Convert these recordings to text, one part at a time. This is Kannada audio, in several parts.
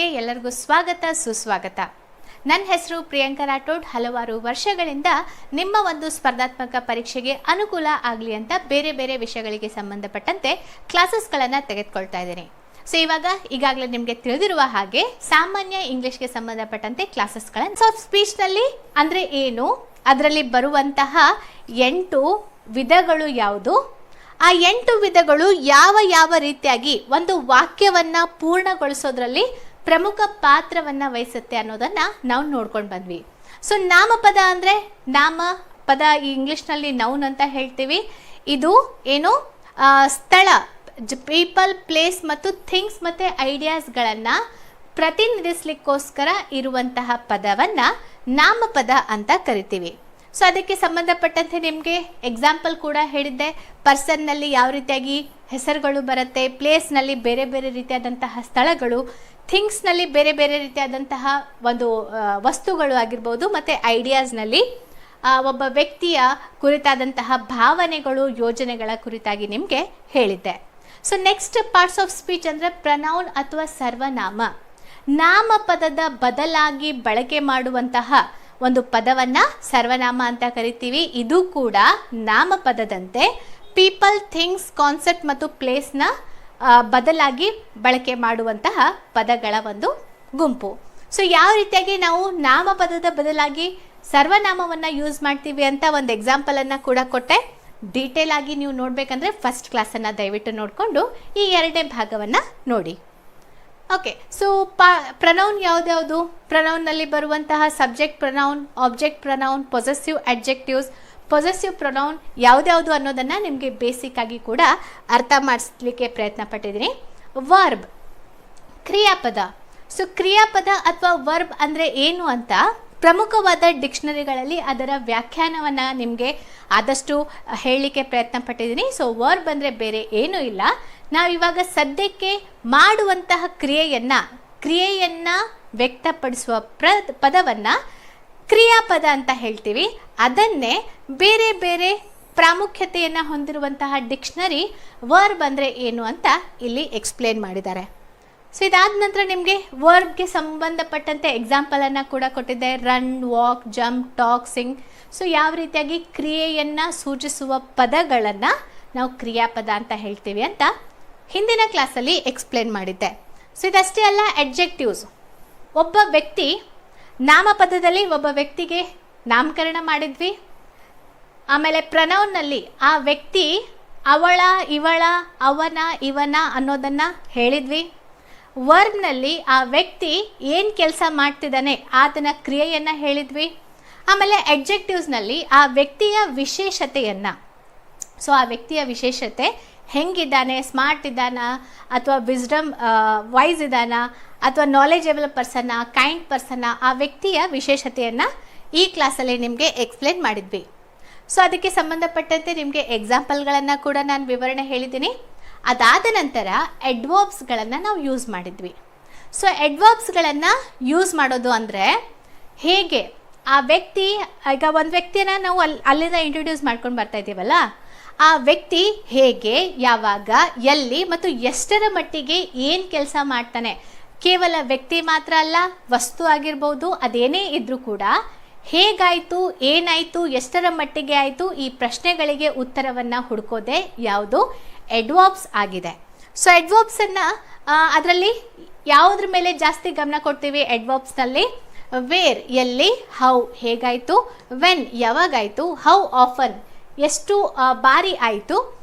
ಎಲ್ಲರಿಗೂ ಸ್ವಾಗತ ಸುಸ್ವಾಗತ. ನನ್ನ ಹೆಸರು ಪ್ರಿಯಾಂಕಾ ರಾಠೋಡ್. ಹಲವಾರು ವರ್ಷಗಳಿಂದ ನಿಮ್ಮ ಒಂದು ಸ್ಪರ್ಧಾತ್ಮಕ ಪರೀಕ್ಷೆಗೆ ಅನುಕೂಲ ಆಗಲಿ ಅಂತ ಬೇರೆ ಬೇರೆ ವಿಷಯಗಳಿಗೆ ಸಂಬಂಧಪಟ್ಟಂತೆ ಕ್ಲಾಸಸ್ಗಳನ್ನು ತೆಗೆದುಕೊಳ್ತಾ ಇದ್ದೀನಿ. ಸೊ ಈಗಾಗಲೇ ನಿಮಗೆ ತಿಳಿದಿರುವ ಹಾಗೆ ಸಾಮಾನ್ಯ ಇಂಗ್ಲಿಷ್ಗೆ ಸಂಬಂಧಪಟ್ಟಂತೆ ಕ್ಲಾಸಸ್ಗಳನ್ನು ಸಾಫ್ಟ್ ಸ್ಪೀಚ್ನಲ್ಲಿ ಅಂದರೆ ಏನು, ಅದರಲ್ಲಿ ಬರುವಂತಹ 8 ವಿಧಗಳು ಯಾವುದು, ಆ 8 ವಿಧಗಳು ಯಾವ ಯಾವ ರೀತಿಯಾಗಿ ಒಂದು ವಾಕ್ಯವನ್ನು ಪೂರ್ಣಗೊಳಿಸೋದ್ರಲ್ಲಿ ಪ್ರಮುಖ ಪಾತ್ರವನ್ನು ವಹಿಸುತ್ತೆ ಅನ್ನೋದನ್ನು ನಾವು ನೋಡ್ಕೊಂಡು ಬಂದ್ವಿ. ಸೊ ನಾಮಪದ ಅಂದರೆ ನಾಮಪದ ಈ ಇಂಗ್ಲೀಷ್ನಲ್ಲಿ ನೌನ್ ಅಂತ ಹೇಳ್ತೀವಿ. ಇದು ಏನು ಸ್ಥಳ, ಪೀಪಲ್, ಪ್ಲೇಸ್ ಮತ್ತು ಥಿಂಗ್ಸ್ ಮತ್ತು ಐಡಿಯಾಸ್ಗಳನ್ನು ಪ್ರತಿನಿಧಿಸ್ಲಿಕ್ಕೋಸ್ಕರ ಇರುವಂತಹ ಪದವನ್ನು ನಾಮಪದ ಅಂತ ಕರಿತೀವಿ. ಸೊ ಅದಕ್ಕೆ ಸಂಬಂಧಪಟ್ಟಂತೆ ನಿಮಗೆ ಎಕ್ಸಾಂಪಲ್ ಕೂಡ ಹೇಳಿದ್ದೆ. ಪರ್ಸನ್ನಲ್ಲಿ ಯಾವ ರೀತಿಯಾಗಿ ಹೆಸರುಗಳು ಬರುತ್ತೆ, ಪ್ಲೇಸ್ನಲ್ಲಿ ಬೇರೆ ಬೇರೆ ರೀತಿಯಾದಂತಹ ಸ್ಥಳಗಳು, ಥಿಂಗ್ಸ್ನಲ್ಲಿ ಬೇರೆ ಬೇರೆ ರೀತಿಯಾದಂತಹ ಒಂದು ವಸ್ತುಗಳು ಆಗಿರ್ಬೋದು, ಮತ್ತು ಐಡಿಯಾಸ್ನಲ್ಲಿ ಒಬ್ಬ ವ್ಯಕ್ತಿಯ ಕುರಿತಾದಂತಹ ಭಾವನೆಗಳು, ಯೋಜನೆಗಳ ಕುರಿತಾಗಿ ನಿಮಗೆ ಹೇಳಿದ್ದೆ. So next parts of speech ಅಂದರೆ ಪ್ರನೌನ್ ಅಥವಾ ಸರ್ವನಾಮ. ನಾಮಪದದ ಬದಲಾಗಿ ಬಳಕೆ ಮಾಡುವಂತಹ ಒಂದು ಪದವನ್ನು ಸರ್ವನಾಮ ಅಂತ ಕರಿತೀವಿ. ಇದು ಕೂಡ ನಾಮಪದದಂತೆ ಪೀಪಲ್, ಥಿಂಗ್ಸ್, ಕಾನ್ಸೆಪ್ಟ್ ಮತ್ತು ಪ್ಲೇಸ್ನ ಬದಲಾಗಿ ಬಳಕೆ ಮಾಡುವಂತಹ ಪದಗಳ ಒಂದು ಗುಂಪು. ಸೊ ಯಾವ ರೀತಿಯಾಗಿ ನಾವು ನಾಮಪದದ ಬದಲಾಗಿ ಸರ್ವನಾಮವನ್ನು ಯೂಸ್ ಮಾಡ್ತೀವಿ ಅಂತ ಒಂದು ಎಕ್ಸಾಂಪಲನ್ನು ಕೂಡ ಕೊಟ್ಟೆ. ಡೀಟೇಲ್ ಆಗಿ ನೀವು ನೋಡಬೇಕಂದ್ರೆ ಫಸ್ಟ್ ಕ್ಲಾಸನ್ನು ದಯವಿಟ್ಟು ನೋಡಿಕೊಂಡು ಈ 2ನೇ ಭಾಗವನ್ನು ನೋಡಿ. ಓಕೆ, ಸೊ ಪ್ರನೌನ್ ಯಾವುದ್ಯಾವುದು? ಪ್ರನೌನ್ನಲ್ಲಿ ಬರುವಂತಹ subject pronoun, object pronoun, possessive adjectives, possessive pronoun ಯಾವುದ್ಯಾವುದು ಅನ್ನೋದನ್ನು ನಿಮಗೆ ಬೇಸಿಕ್ ಆಗಿ ಕೂಡ ಅರ್ಥ ಮಾಡಿಸ್ಲಿಕ್ಕೆ ಪ್ರಯತ್ನ ಪಟ್ಟಿದ್ದೀನಿ. ವರ್ಬ್ ಕ್ರಿಯಾಪದ. ಸೊ ಕ್ರಿಯಾಪದ ಅಥವಾ ವರ್ಬ್ ಅಂದರೆ ಏನು ಅಂತ ಪ್ರಮುಖವಾದ ಡಿಕ್ಷನರಿಗಳಲ್ಲಿ ಅದರ ವ್ಯಾಖ್ಯಾನವನ್ನು ನಿಮಗೆ ಆದಷ್ಟು ಹೇಳಲಿಕ್ಕೆ ಪ್ರಯತ್ನ ಪಟ್ಟಿದ್ದೀನಿ. ಸೊ ವರ್ಬ್ ಅಂದರೆ ಬೇರೆ ಏನೂ ಇಲ್ಲ, ನಾವಿವಾಗ ಸದ್ಯಕ್ಕೆ ಮಾಡುವಂತಹ ಕ್ರಿಯೆಯನ್ನು ವ್ಯಕ್ತಪಡಿಸುವ ಪದವನ್ನು ಕ್ರಿಯಾಪದ ಅಂತ ಹೇಳ್ತೀವಿ. ಅದನ್ನೇ ಬೇರೆ ಬೇರೆ ಪ್ರಾಮುಖ್ಯತೆಯನ್ನು ಹೊಂದಿರುವಂತಹ ಡಿಕ್ಷನರಿ ವರ್ಬ್ ಅಂದರೆ ಏನು ಅಂತ ಇಲ್ಲಿ ಎಕ್ಸ್ಪ್ಲೇನ್ ಮಾಡಿದ್ದಾರೆ. ಸೊ ಇದಾದ ನಂತರ ನಿಮಗೆ ವರ್ಬ್ಗೆ ಸಂಬಂಧಪಟ್ಟಂತೆ ಎಕ್ಸಾಂಪಲನ್ನು ಕೂಡ ಕೊಟ್ಟಿದ್ದೆ. Run, walk, jump, talk, Singh. So ಯಾವ ರೀತಿಯಾಗಿ ಕ್ರಿಯೆಯನ್ನು ಸೂಚಿಸುವ ಪದಗಳನ್ನು ನಾವು ಕ್ರಿಯಾಪದ ಅಂತ ಹೇಳ್ತೀವಿ ಅಂತ ಹಿಂದಿನ ಕ್ಲಾಸಲ್ಲಿ ಎಕ್ಸ್ಪ್ಲೇನ್ ಮಾಡಿದ್ದೆ. ಸೊ ಇದಷ್ಟೇ ಅಲ್ಲ, ಅಡ್ಜೆಕ್ಟಿವ್ಸ್. ಒಬ್ಬ ವ್ಯಕ್ತಿ, ನಾಮಪದದಲ್ಲಿ ಒಬ್ಬ ವ್ಯಕ್ತಿಗೆ ನಾಮಕರಣ ಮಾಡಿದ್ವಿ. ಆಮೇಲೆ ಪ್ರನೌನ್ನಲ್ಲಿ ಆ ವ್ಯಕ್ತಿ ಅವಳ, ಇವಳ, ಅವನ, ಇವನ ಅನ್ನೋದನ್ನು ಹೇಳಿದ್ವಿ. ವರ್ಬ್ನಲ್ಲಿ ಆ ವ್ಯಕ್ತಿ ಏನು ಕೆಲಸ ಮಾಡ್ತಿದ್ದಾನೆ ಅದನ್ನ ಕ್ರಿಯೆಯನ್ನು ಹೇಳಿದ್ವಿ. ಆಮೇಲೆ ಅಡ್ಜೆಕ್ಟಿವ್ಸ್ನಲ್ಲಿ ಆ ವ್ಯಕ್ತಿಯ ವಿಶೇಷತೆಯನ್ನು, ಸೊ ಆ ವ್ಯಕ್ತಿಯ ವಿಶೇಷತೆ ಹೆಂಗಿದ್ದಾನೆ, ಸ್ಮಾರ್ಟ್ ಇದ್ದಾನಾ ಅಥವಾ ವಿಸ್ಡಮ್ ವೈಸ್ ಇದ್ದಾನಾ ಅಥವಾ ನಾಲೆಜಬಲ್ ಪರ್ಸನ್ನ, ಕೈಂಡ್ ಪರ್ಸನ್ನ, ಆ ವ್ಯಕ್ತಿಯ ವಿಶೇಷತೆಯನ್ನು ಈ ಕ್ಲಾಸಲ್ಲಿ ನಿಮಗೆ ಎಕ್ಸ್ಪ್ಲೇನ್ ಮಾಡಿದ್ವಿ. ಸೊ ಅದಕ್ಕೆ ಸಂಬಂಧಪಟ್ಟಂತೆ ನಿಮಗೆ ಎಕ್ಸಾಂಪಲ್ಗಳನ್ನು ಕೂಡ ನಾನು ವಿವರಣೆ ಹೇಳಿದ್ದೀನಿ. ಅದಾದ ನಂತರ ಅಡ್ವರ್ಬ್ಸ್ಗಳನ್ನು ನಾವು ಯೂಸ್ ಮಾಡಿದ್ವಿ. ಸೊ ಅಡ್ವರ್ಬ್ಸ್ಗಳನ್ನು ಯೂಸ್ ಮಾಡೋದು ಅಂದರೆ ಹೇಗೆ ಆ ವ್ಯಕ್ತಿ, ಈಗ ಒಂದು ವ್ಯಕ್ತಿಯನ್ನು ನಾವು ಅಲ್ಲಿಂದ ಇಂಟ್ರೊಡ್ಯೂಸ್ ಮಾಡ್ಕೊಂಡು ಬರ್ತಾ ಇದ್ದೀವಲ್ಲ, ಆ ವ್ಯಕ್ತಿ ಹೇಗೆ, ಯಾವಾಗ, ಎಲ್ಲಿ ಮತ್ತು ಎಷ್ಟರ ಮಟ್ಟಿಗೆ ಏನು ಕೆಲಸ ಮಾಡ್ತಾನೆ, ಕೇವಲ ವ್ಯಕ್ತಿ ಮಾತ್ರ ಅಲ್ಲ, ವಸ್ತು ಆಗಿರ್ಬೋದು, ಅದೇನೇ ಇದ್ದರೂ ಕೂಡ ಹೇಗಾಯಿತು, ಏನಾಯಿತು, ಎಷ್ಟರ ಮಟ್ಟಿಗೆ ಆಯಿತು, ಈ ಪ್ರಶ್ನೆಗಳಿಗೆ ಉತ್ತರವನ್ನು ಹುಡುಕೋದೇ ಯಾವುದು ಅಡ್ವರ್ಬ್ಸ್ ಆಗಿದೆ. ಸೊ ಅಡ್ವರ್ಬ್ಸನ್ನು ಅದರಲ್ಲಿ ಯಾವುದ್ರ ಮೇಲೆ ಜಾಸ್ತಿ ಗಮನ ಕೊಡ್ತೀವಿ ಅಡ್ವರ್ಬ್ಸ್ನಲ್ಲಿ? ವೇರ್ ಎಲ್ಲಿ, ಹೌ ಹೇಗಾಯಿತು, ವೆನ್ ಯಾವಾಗಾಯಿತು, ಹೌ ಆಫನ್ ಎಷ್ಟು ಬಾರಿ ಆಯಿತು,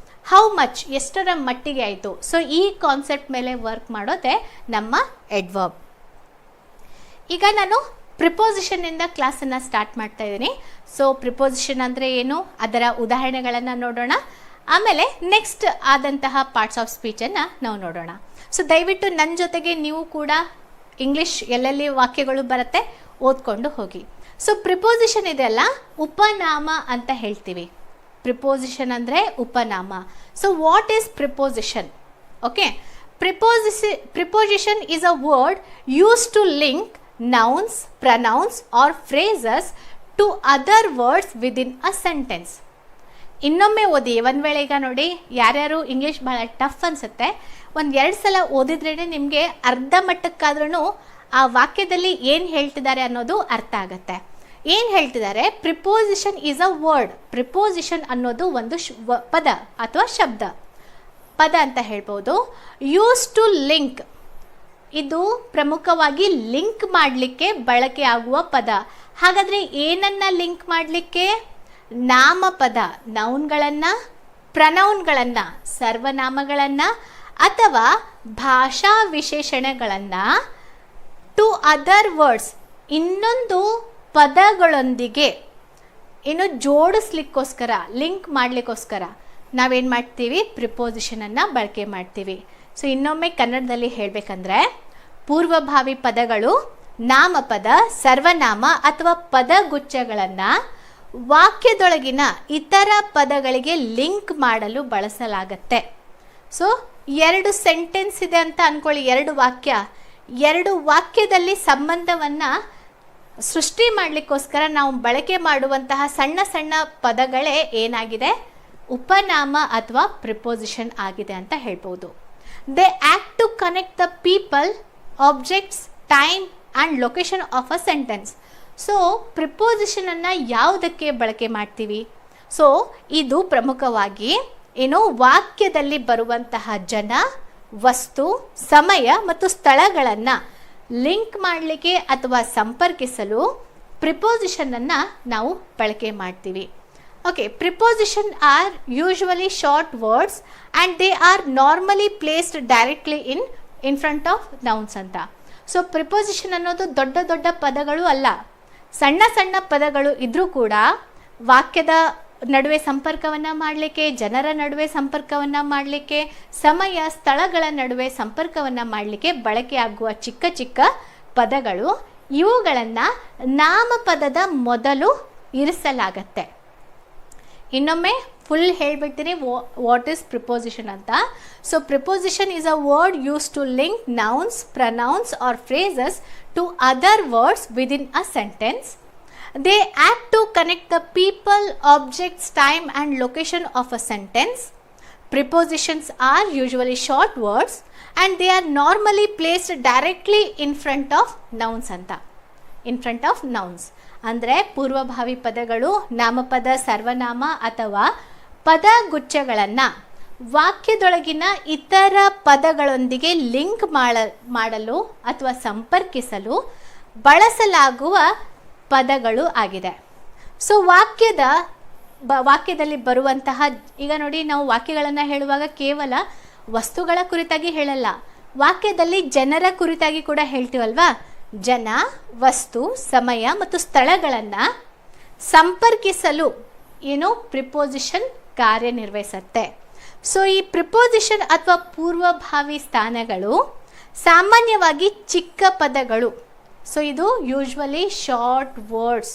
ಹೌ ಮಚ್ ಎಷ್ಟರ ಮಟ್ಟಿಗೆ ಆಯಿತು. ಸೊ ಈ ಕಾನ್ಸೆಪ್ಟ್ ಮೇಲೆ ವರ್ಕ್ ಮಾಡೋದೇ ನಮ್ಮ ಅಡ್ವರ್ಬ್. ಈಗ ನಾನು ಪ್ರಿಪೋಸಿಷನ್ನಿಂದ ಕ್ಲಾಸನ್ನು ಸ್ಟಾರ್ಟ್ ಮಾಡ್ತಾ ಇದ್ದೀನಿ. ಸೊ ಪ್ರಿಪೋಸಿಷನ್ ಅಂದರೆ ಏನು, ಅದರ ಉದಾಹರಣೆಗಳನ್ನು ನೋಡೋಣ. ಆಮೇಲೆ ನೆಕ್ಸ್ಟ್ ಆದಂತಹ ಪಾರ್ಟ್ಸ್ ಆಫ್ ಸ್ಪೀಚನ್ನು ನಾವು ನೋಡೋಣ. ಸೊ ದಯವಿಟ್ಟು ನನ್ನ ಜೊತೆಗೆ ನೀವು ಕೂಡ ಇಂಗ್ಲೀಷ್ ಎಲ್ಲೆಲ್ಲಿ ವಾಕ್ಯಗಳು ಬರುತ್ತೆ ಓದ್ಕೊಂಡು ಹೋಗಿ. ಸೊ ಪ್ರಿಪೋಸಿಷನ್ ಇದೆಲ್ಲ ಉಪನಾಮ ಅಂತ ಹೇಳ್ತೀವಿ. ಪ್ರಿಪೋಸಿಷನ್ ಅಂದರೆ ಉಪನಾಮ. So what is preposition? Okay, preposition is a word use to link nouns, pronouns or phrases to other words within a sentence. ಇನ್ನೊಮ್ಮೆ ಓದಿ. ಒಂದು ವೇಳೆ ಈಗ ನೋಡಿ, ಯಾರ್ಯಾರು ಇಂಗ್ಲೀಷ್ ಭಾಳ ಟಫ್ ಅನಿಸುತ್ತೆ, ಒಂದು 2 ಸಲ ಓದಿದ್ರೇ ನಿಮಗೆ ಅರ್ಧ ಮಟ್ಟಕ್ಕಾದ್ರೂ ಆ ವಾಕ್ಯದಲ್ಲಿ ಏನು ಹೇಳ್ತಿದ್ದಾರೆ ಅನ್ನೋದು ಅರ್ಥ ಆಗುತ್ತೆ. ಏನು ಹೇಳ್ತಿದ್ದಾರೆ? Preposition is a word. Preposition ಅನ್ನೋದು ಒಂದು ಪದ ಅಥವಾ ಶಬ್ದ, ಪದ ಅಂತ ಹೇಳ್ಬೋದು. ಯೂಸ್ ಟು ಲಿಂಕ್, ಇದು ಪ್ರಮುಖವಾಗಿ ಲಿಂಕ್ ಮಾಡಲಿಕ್ಕೆ ಬಳಕೆ ಆಗುವ ಪದ. ಹಾಗಾದರೆ ಏನನ್ನ ಲಿಂಕ್ ಮಾಡಲಿಕ್ಕೆ? ನಾಮಪದ, ನೌನ್ಗಳನ್ನು, ಪ್ರನೌನ್ಗಳನ್ನು, ಸರ್ವನಾಮಗಳನ್ನು ಅಥವಾ ಭಾಷಾ ವಿಶೇಷಣಗಳನ್ನು ಟು ಅದರ್ ವರ್ಡ್ಸ್, ಇನ್ನೊಂದು ಪದಗಳೊಂದಿಗೆ ಇನ್ನು ಜೋಡಿಸ್ಲಿಕ್ಕೋಸ್ಕರ, ಲಿಂಕ್ ಮಾಡಲಿಕ್ಕೋಸ್ಕರ ನಾವೇನು ಮಾಡ್ತೀವಿ? ಪ್ರಿಪೋಸಿಷನನ್ನು ಬಳಕೆ ಮಾಡ್ತೀವಿ. ಸೊ ಇನ್ನೊಮ್ಮೆ ಕನ್ನಡದಲ್ಲಿ ಹೇಳಬೇಕಂದ್ರೆ, ಪೂರ್ವಭಾವಿ ಪದಗಳು ನಾಮಪದ, ಸರ್ವನಾಮ ಅಥವಾ ಪದಗುಚ್ಛಗಳನ್ನು ವಾಕ್ಯದೊಳಗಿನ ಇತರ ಪದಗಳಿಗೆ ಲಿಂಕ್ ಮಾಡಲು ಬಳಸಲಾಗತ್ತೆ. ಸೊ 2 ಸೆಂಟೆನ್ಸ್ ಇದೆ ಅಂತ ಅಂದ್ಕೊಳ್ಳಿ, 2 ವಾಕ್ಯ. 2 ವಾಕ್ಯದಲ್ಲಿ ಸಂಬಂಧವನ್ನು ಸೃಷ್ಟಿ ಮಾಡಲಿಕ್ಕೋಸ್ಕರ ನಾವು ಬಳಕೆ ಮಾಡುವಂತಹ ಸಣ್ಣ ಸಣ್ಣ ಪದಗಳೇ ಏನಾಗಿದೆ? ಉಪನಾಮ ಅಥವಾ ಪ್ರಿಪೋಸಿಷನ್ ಆಗಿದೆ ಅಂತ ಹೇಳ್ಬೋದು. They act to connect the people, objects, time and location of a sentence. So ಪ್ರಿಪೋಸಿಷನನ್ನು ಯಾವುದಕ್ಕೆ ಬಳಕೆ ಮಾಡ್ತೀವಿ? ಸೊ ಇದು ಪ್ರಮುಖವಾಗಿ ಏನು, ವಾಕ್ಯದಲ್ಲಿ ಬರುವಂತಹ ಜನ, ವಸ್ತು, ಸಮಯ ಮತ್ತು ಸ್ಥಳಗಳನ್ನು ಲಿಂಕ್ ಮಾಡಲಿಕ್ಕೆ ಅಥವಾ ಸಂಪರ್ಕಿಸಲು ಪ್ರಿಪೋಸಿಷನನ್ನು ನಾವು ಬಳಕೆ ಮಾಡ್ತೀವಿ. Okay, preposition are usually short words and they are normally placed directly in front of nouns ಅಂತ. ಸೊ ಪ್ರಿಪೋಸಿಷನ್ ಅನ್ನೋದು ದೊಡ್ಡ ದೊಡ್ಡ ಪದಗಳು ಅಲ್ಲ, ಸಣ್ಣ ಸಣ್ಣ ಪದಗಳು ಇದ್ರೂ ಕೂಡ ವಾಕ್ಯದ ನಡುವೆ ಸಂಪರ್ಕವನ್ನು ಮಾಡಲಿಕ್ಕೆ, ಜನರ ನಡುವೆ ಸಂಪರ್ಕವನ್ನು ಮಾಡಲಿಕ್ಕೆ, ಸಮಯ ಸ್ಥಳಗಳ ನಡುವೆ ಸಂಪರ್ಕವನ್ನು ಮಾಡಲಿಕ್ಕೆ ಬಳಕೆಯಾಗುವ ಚಿಕ್ಕ ಚಿಕ್ಕ ಪದಗಳು. ಇವುಗಳನ್ನು ನಾಮಪದದ ಮೊದಲು ಇರಿಸಲಾಗತ್ತೆ. ಇನ್ನೊಮ್ಮೆ ಫುಲ್ ಹೇಳ್ಬಿಡ್ತೀನಿ ವಾಟ್ ಈಸ್ ಪ್ರಿಪೋಸಿಷನ್ ಅಂತ. So preposition is a word use to link nouns, pronouns or phrases to other words within a sentence. They act to connect the people, objects, time and location of a sentence. Prepositions are usually short words and they are normally placed directly in front of nouns anta. In front of nouns. ಅಂದರೆ ಪೂರ್ವಭಾವಿ ಪದಗಳು ನಾಮಪದ, ಸರ್ವನಾಮ ಅಥವಾ ಪದಗುಚ್ಛಗಳನ್ನು ವಾಕ್ಯದೊಳಗಿನ ಇತರ ಪದಗಳೊಂದಿಗೆ ಲಿಂಕ್ ಮಾಡಲು ಅಥವಾ ಸಂಪರ್ಕಿಸಲು ಬಳಸಲಾಗುವ ಪದಗಳು ಆಗಿದೆ. ಸೊ ವಾಕ್ಯದಲ್ಲಿ ಬರುವಂತಹ, ಈಗ ನೋಡಿ, ನಾವು ವಾಕ್ಯಗಳನ್ನು ಹೇಳುವಾಗ ಕೇವಲ ವಸ್ತುಗಳ ಕುರಿತಾಗಿ ಹೇಳಲ್ಲ, ವಾಕ್ಯದಲ್ಲಿ ಜನರ ಕುರಿತಾಗಿ ಕೂಡ ಹೇಳ್ತೀವಲ್ವಾ. ಜನ, ವಸ್ತು, ಸಮಯ ಮತ್ತು ಸ್ಥಳಗಳನ್ನು ಸಂಪರ್ಕಿಸಲು ಏನು ಪ್ರಿಪೋಸಿಷನ್ ಕಾರ್ಯನಿರ್ವಹಿಸುತ್ತೆ. ಸೊ ಈ ಪ್ರಿಪೋಸಿಷನ್ ಅಥವಾ ಪೂರ್ವಭಾವಿ ಸ್ಥಾನಗಳು ಸಾಮಾನ್ಯವಾಗಿ ಚಿಕ್ಕ ಪದಗಳು. ಸೊ ಇದು ಯೂಶ್ವಲಿ ಶಾರ್ಟ್ ವರ್ಡ್ಸ್,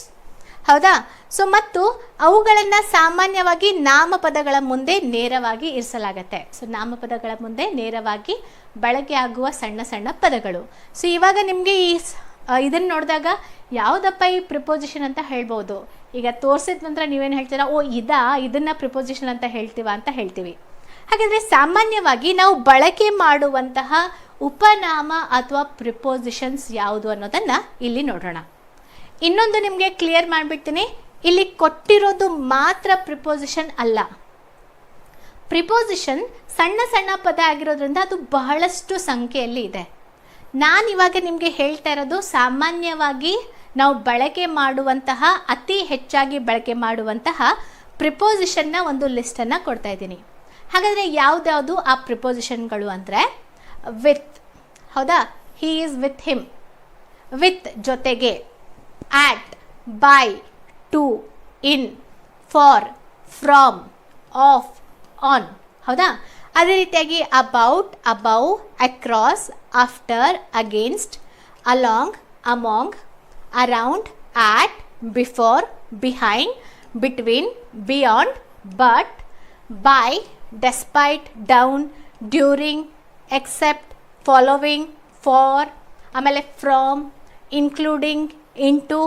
ಹೌದಾ. ಸೊ ಮತ್ತು ಅವುಗಳನ್ನು ಸಾಮಾನ್ಯವಾಗಿ ನಾಮಪದಗಳ ಮುಂದೆ ನೇರವಾಗಿ ಇರಿಸಲಾಗತ್ತೆ. ಸೊ ನಾಮಪದಗಳ ಮುಂದೆ ನೇರವಾಗಿ ಬಳಕೆ ಆಗುವ ಸಣ್ಣ ಸಣ್ಣ ಪದಗಳು. ಸೊ ಇವಾಗ ನಿಮಗೆ ಇದನ್ನು ನೋಡಿದಾಗ ಯಾವುದಪ್ಪ ಈ ಪ್ರಿಪೋಸಿಷನ್ ಅಂತ ಹೇಳ್ಬೋದು. ಈಗ ತೋರಿಸಿದ ನಂತರ ನೀವೇನು ಹೇಳ್ತೀರಾ? ಓ ಇದನ್ನು ಪ್ರಿಪೋಸಿಷನ್ ಅಂತ ಹೇಳ್ತೀವ ಅಂತ ಹೇಳ್ತೀವಿ. ಹಾಗಾದರೆ ಸಾಮಾನ್ಯವಾಗಿ ನಾವು ಬಳಕೆ ಮಾಡುವಂತಹ ಉಪನಾಮ ಅಥವಾ ಪ್ರಿಪೋಸಿಷನ್ಸ್ ಯಾವುದು ಅನ್ನೋದನ್ನು ಇಲ್ಲಿ ನೋಡೋಣ. ಇನ್ನೊಂದು ನಿಮಗೆ ಕ್ಲಿಯರ್ ಮಾಡಿಬಿಡ್ತೀನಿ, ಇಲ್ಲಿ ಕೊಟ್ಟಿರೋದು ಮಾತ್ರ ಪ್ರಿಪೋಸಿಷನ್ ಅಲ್ಲ. ಪ್ರಿಪೋಸಿಷನ್ ಸಣ್ಣ ಸಣ್ಣ ಪದ ಆಗಿರೋದ್ರಿಂದ ಅದು ಬಹಳಷ್ಟು ಸಂಖ್ಯೆಯಲ್ಲಿ ಇದೆ. ನಾನಿವಾಗ ನಿಮಗೆ ಹೇಳ್ತಾ ಇರೋದು ಸಾಮಾನ್ಯವಾಗಿ ನಾವು ಬಳಕೆ ಮಾಡುವಂತಹ, ಅತಿ ಹೆಚ್ಚಾಗಿ ಬಳಕೆ ಮಾಡುವಂತಹ ಪ್ರಿಪೋಸಿಷನ್ನ ಒಂದು ಲಿಸ್ಟನ್ನು ಕೊಡ್ತಾ ಇದ್ದೀನಿ. ಹಾಗಾದರೆ ಯಾವುದ್ಯಾವುದು ಆ ಪ್ರಿಪೋಸಿಷನ್ಗಳು ಅಂದರೆ, ವಿತ್, ಹೌದಾ, he is with him, with ಜೊತೆಗೆ, at, by, to, in, for, from, of, on, ಹೌದಾ. ಅದೇ ರೀತಿಯಾಗಿ about, above, across, after, against, along, among, around, at, before, behind, between, beyond, but, by, despite, down, during, except, following, for, ಆಮೇಲೆ from, including, into,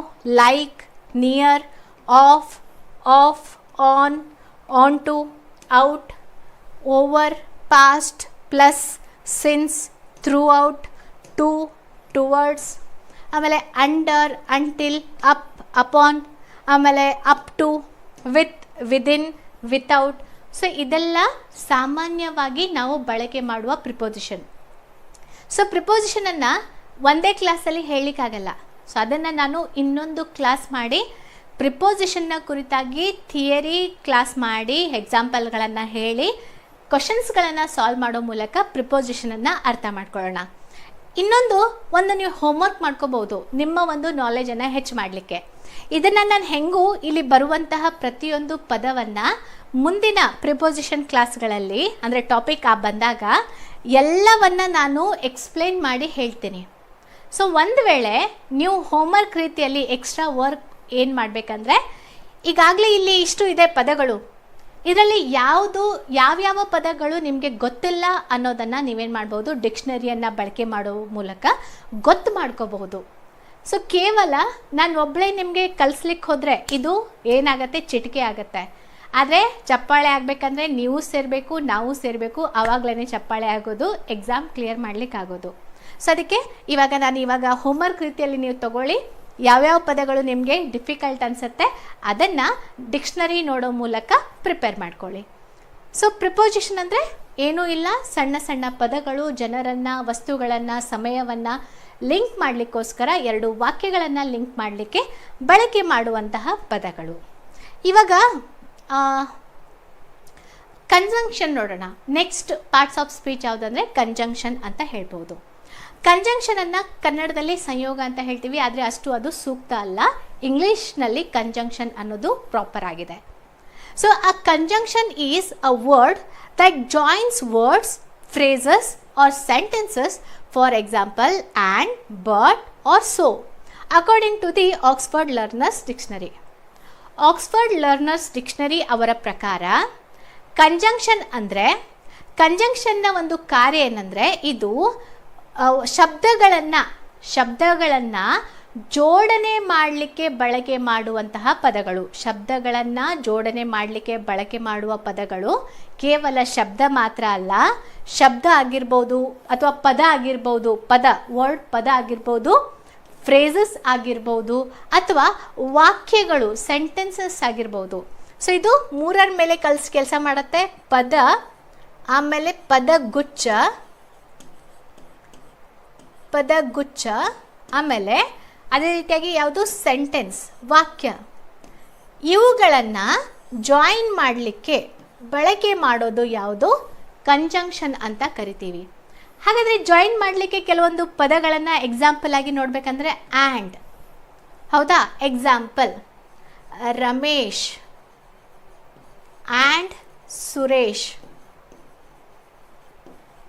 like, near, of, on, onto, out, over, past, plus, since, throughout, to, towards, ಆಮೇಲೆ ಅಂಡರ್, ಅಂಟಿಲ್, ಅಪ್, ಅಪಾನ್, ಆಮೇಲೆ up to, with, within, without. So ಇದೆಲ್ಲ ಸಾಮಾನ್ಯವಾಗಿ ನಾವು ಬಳಕೆ ಮಾಡುವ ಪ್ರಿಪೋಸಿಷನ್. ಸೊ ಪ್ರಿಪೋಸಿಷನನ್ನು ಒಂದೇ ಕ್ಲಾಸಲ್ಲಿ ಹೇಳಲಿಕ್ಕಾಗಲ್ಲ. ಸೊ ಅದನ್ನು ನಾನು ಇನ್ನೊಂದು ಕ್ಲಾಸ್ ಮಾಡಿ ಪ್ರಿಪೋಸಿಷನ್ನ ಕುರಿತಾಗಿ ಥಿಯರಿ ಕ್ಲಾಸ್ ಮಾಡಿ ಎಕ್ಸಾಂಪಲ್ಗಳನ್ನು ಹೇಳಿ ಕ್ವಶನ್ಸ್ಗಳನ್ನು ಸಾಲ್ವ್ ಮಾಡೋ ಮೂಲಕ ಪ್ರಿಪೋಸಿಷನನ್ನು ಅರ್ಥ ಮಾಡ್ಕೊಳ್ಳೋಣ. ಒಂದು ನೀವು ಹೋಮ್ವರ್ಕ್ ಮಾಡ್ಕೋಬೋದು ನಿಮ್ಮ ಒಂದು ನಾಲೆಜನ್ನು ಹೆಚ್ಚು ಮಾಡಲಿಕ್ಕೆ. ಇದನ್ನು ನಾನು ಹೆಂಗೂ ಇಲ್ಲಿ ಬರುವಂತಹ ಪ್ರತಿಯೊಂದು ಪದವನ್ನು ಮುಂದಿನ ಪ್ರಿಪೋಸಿಷನ್ ಕ್ಲಾಸ್ಗಳಲ್ಲಿ ಅಂದರೆ ಟಾಪಿಕ್ ಬಂದಾಗ ಎಲ್ಲವನ್ನು ನಾನು ಎಕ್ಸ್ಪ್ಲೇನ್ ಮಾಡಿ ಹೇಳ್ತೀನಿ. ಸೊ ಒಂದು ವೇಳೆ ನೀವು ಹೋಮ್ವರ್ಕ್ ರೀತಿಯಲ್ಲಿ ಎಕ್ಸ್ಟ್ರಾ ವರ್ಕ್ ಏನು ಮಾಡಬೇಕಂದ್ರೆ, ಈಗಾಗಲೇ ಇಲ್ಲಿ ಇಷ್ಟು ಇದೆ ಪದಗಳು, ಇದರಲ್ಲಿ ಯಾವ್ಯಾವ ಪದಗಳು ನಿಮಗೆ ಗೊತ್ತಿಲ್ಲ ಅನ್ನೋದನ್ನು ನೀವೇನು ಮಾಡ್ಬೋದು, ಡಿಕ್ಷನರಿಯನ್ನು ಬಳಕೆ ಮಾಡೋ ಮೂಲಕ ಗೊತ್ತು ಮಾಡ್ಕೋಬಹುದು. ಸೊ ಕೇವಲ ನಾನು ಒಬ್ಬಳೇ ನಿಮಗೆ ಕಲಿಸ್ಲಿಕ್ಕೆ ಹೋದರೆ ಇದು ಏನಾಗುತ್ತೆ, ಚಿಟಿಕೆ ಆಗುತ್ತೆ. ಆದರೆ ಚಪ್ಪಾಳೆ ಆಗಬೇಕಂದ್ರೆ ನೀವು ಸೇರಬೇಕು, ನಾವು ಸೇರಬೇಕು, ಆವಾಗಲೇ ಚಪ್ಪಾಳೆ ಆಗೋದು, ಎಕ್ಸಾಮ್ ಕ್ಲಿಯರ್ ಮಾಡಲಿಕ್ಕಾಗೋದು. ಸೊ ಅದಕ್ಕೆ ಇವಾಗ ಹೋಮ್ವರ್ಕ್ ರೀತಿಯಲ್ಲಿ ನೀವು ತಗೊಳ್ಳಿ, ಯಾವ್ಯಾವ ಪದಗಳು ನಿಮಗೆ ಡಿಫಿಕಲ್ಟ್ ಅನಿಸುತ್ತೆ ಅದನ್ನು ಡಿಕ್ಷನರಿ ನೋಡೋ ಮೂಲಕ ಪ್ರಿಪೇರ್ ಮಾಡ್ಕೊಳ್ಳಿ. ಸೊ ಪ್ರಿಪೋಸಿಷನ್ ಅಂದರೆ ಏನೂ ಇಲ್ಲ, ಸಣ್ಣ ಸಣ್ಣ ಪದಗಳು ಜನರನ್ನು, ವಸ್ತುಗಳನ್ನು, ಸಮಯವನ್ನು ಲಿಂಕ್ ಮಾಡಲಿಕ್ಕೋಸ್ಕರ ಎರಡು ವಾಕ್ಯಗಳನ್ನು ಲಿಂಕ್ ಮಾಡಲಿಕ್ಕೆ ಬಳಕೆ ಮಾಡುವಂತಹ ಪದಗಳು. ಇವಾಗ ಕಂಜಂಕ್ಷನ್ ನೋಡೋಣ. ನೆಕ್ಸ್ಟ್ ಪಾರ್ಟ್ಸ್ ಆಫ್ ಸ್ಪೀಚ್ ಯಾವುದಂದರೆ ಕಂಜಂಕ್ಷನ್ ಅಂತ ಹೇಳ್ಬೋದು. ಕಂಜಂಕ್ಷನನ್ನು ಕನ್ನಡದಲ್ಲಿ ಸಂಯೋಗ ಅಂತ ಹೇಳ್ತೀವಿ, ಆದರೆ ಅದು ಸೂಕ್ತ ಅಲ್ಲ. ಇಂಗ್ಲೀಷ್ನಲ್ಲಿ ಕಂಜಂಕ್ಷನ್ ಅನ್ನೋದು ಪ್ರಾಪರ್ ಆಗಿದೆ. So a conjunction is a word that joins words, phrases or sentences, for example and, but or so, according to the Oxford learner's dictionary. Oxford learner's dictionary ಅವರ ಪ್ರಕಾರ ಕಂಜಂಕ್ಷನ್ ಅಂದರೆ, ಕಂಜಂಕ್ಷನ್ನ ಒಂದು ಕಾರ್ಯ ಏನಂದರೆ, ಇದು ಶಬ್ದಗಳನ್ನು ಜೋಡಣೆ ಮಾಡಲಿಕ್ಕೆ ಬಳಕೆ ಮಾಡುವಂತಹ ಪದಗಳು. ಶಬ್ದಗಳನ್ನು ಜೋಡಣೆ ಮಾಡಲಿಕ್ಕೆ ಬಳಕೆ ಮಾಡುವ ಪದಗಳು ಕೇವಲ ಶಬ್ದ ಮಾತ್ರ ಅಲ್ಲ, ಶಬ್ದ ಆಗಿರ್ಬೋದು ಅಥವಾ ಪದ ಆಗಿರ್ಬೋದು, ಪದ ಆಗಿರ್ಬೋದು, ಫ್ರೇಸಸ್ ಆಗಿರ್ಬೋದು, ಅಥವಾ ವಾಕ್ಯಗಳು, ಸೆಂಟೆನ್ಸಸ್ ಆಗಿರ್ಬೋದು. ಸೊ ಇದು ಮೂರರ ಮೇಲೆ ಕೆಲಸ ಮಾಡುತ್ತೆ. ಪದ, ಆಮೇಲೆ ಪದಗುಚ್ಛ, ಆಮೇಲೆ ಅದೇ ರೀತಿಯಾಗಿ ಯಾವುದು ಸೆಂಟೆನ್ಸ್, ವಾಕ್ಯ. ಇವುಗಳನ್ನು ಜಾಯಿನ್ ಮಾಡಲಿಕ್ಕೆ ಬಳಕೆ ಮಾಡೋದು ಯಾವುದು, ಕಂಜಂಕ್ಷನ್ ಅಂತ ಕರಿತೀವಿ. ಹಾಗಾದರೆ ಜಾಯಿನ್ ಮಾಡಲಿಕ್ಕೆ ಕೆಲವೊಂದು ಪದಗಳನ್ನು ಎಕ್ಸಾಂಪಲ್ ಆಗಿ ನೋಡಬೇಕಂದ್ರೆ ಆ್ಯಂಡ್, ಹೌದಾ? Example Ramesh and Suresh.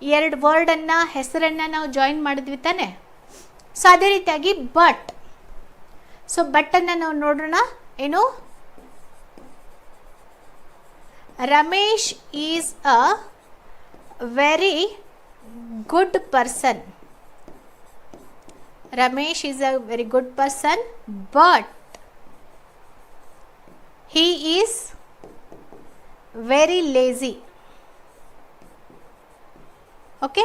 ಎರಡು ವರ್ಡನ್ನು, ಹೆಸರನ್ನು ನಾವು ಜಾಯಿನ್ ಮಾಡಿದ್ವಿ ತಾನೆ. ಸೊ ಅದೇ ರೀತಿಯಾಗಿ ಬಟ್. ಸೊ ಬಟ್ಟನ್ನು ನಾವು ನೋಡೋಣ. ಏನು? Ramesh is a very good person. Ramesh is a very good person, but he is very lazy. Okay,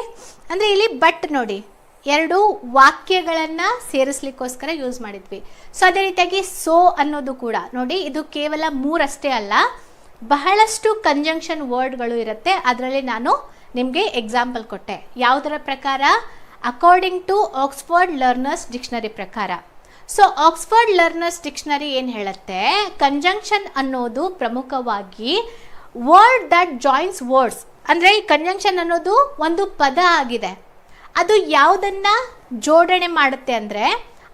ಅಂದರೆ ಇಲ್ಲಿ ಬಟ್ ನೋಡಿ, ಎರಡು ವಾಕ್ಯಗಳನ್ನು ಸೇರಿಸ್ಲಿಕ್ಕೋಸ್ಕರ ಯೂಸ್ ಮಾಡಿದ್ವಿ. ಸೊ ಅದೇ ರೀತಿಯಾಗಿ ಸೋ ಅನ್ನೋದು ಕೂಡ ನೋಡಿ, ಇದು ಕೇವಲ ಮೂರಷ್ಟೇ ಅಲ್ಲ, ಬಹಳಷ್ಟು ಕಂಜಂಕ್ಷನ್ ವರ್ಡ್ಗಳು ಇರುತ್ತೆ. ಅದರಲ್ಲಿ ನಾನು ನಿಮಗೆ ಎಕ್ಸಾಂಪಲ್ ಕೊಟ್ಟೆ. ಯಾವುದರ ಪ್ರಕಾರ? According to Oxford learner's dictionary ಪ್ರಕಾರ. ಸೊ ಆಕ್ಸ್ಫರ್ಡ್ ಲರ್ನರ್ಸ್ ಡಿಕ್ಷನರಿ ಏನು ಹೇಳುತ್ತೆ, ಕಂಜಂಕ್ಷನ್ ಅನ್ನೋದು ಪ್ರಮುಖವಾಗಿ ವರ್ಡ್ ದಟ್ ಜಾಯಿನ್ಸ್ ವರ್ಡ್ಸ್. ಅಂದರೆ ಈ ಕಂಜಂಕ್ಷನ್ ಅನ್ನೋದು ಒಂದು ಪದ ಆಗಿದೆ. ಅದು ಯಾವುದನ್ನು ಜೋಡಣೆ ಮಾಡುತ್ತೆ ಅಂದರೆ,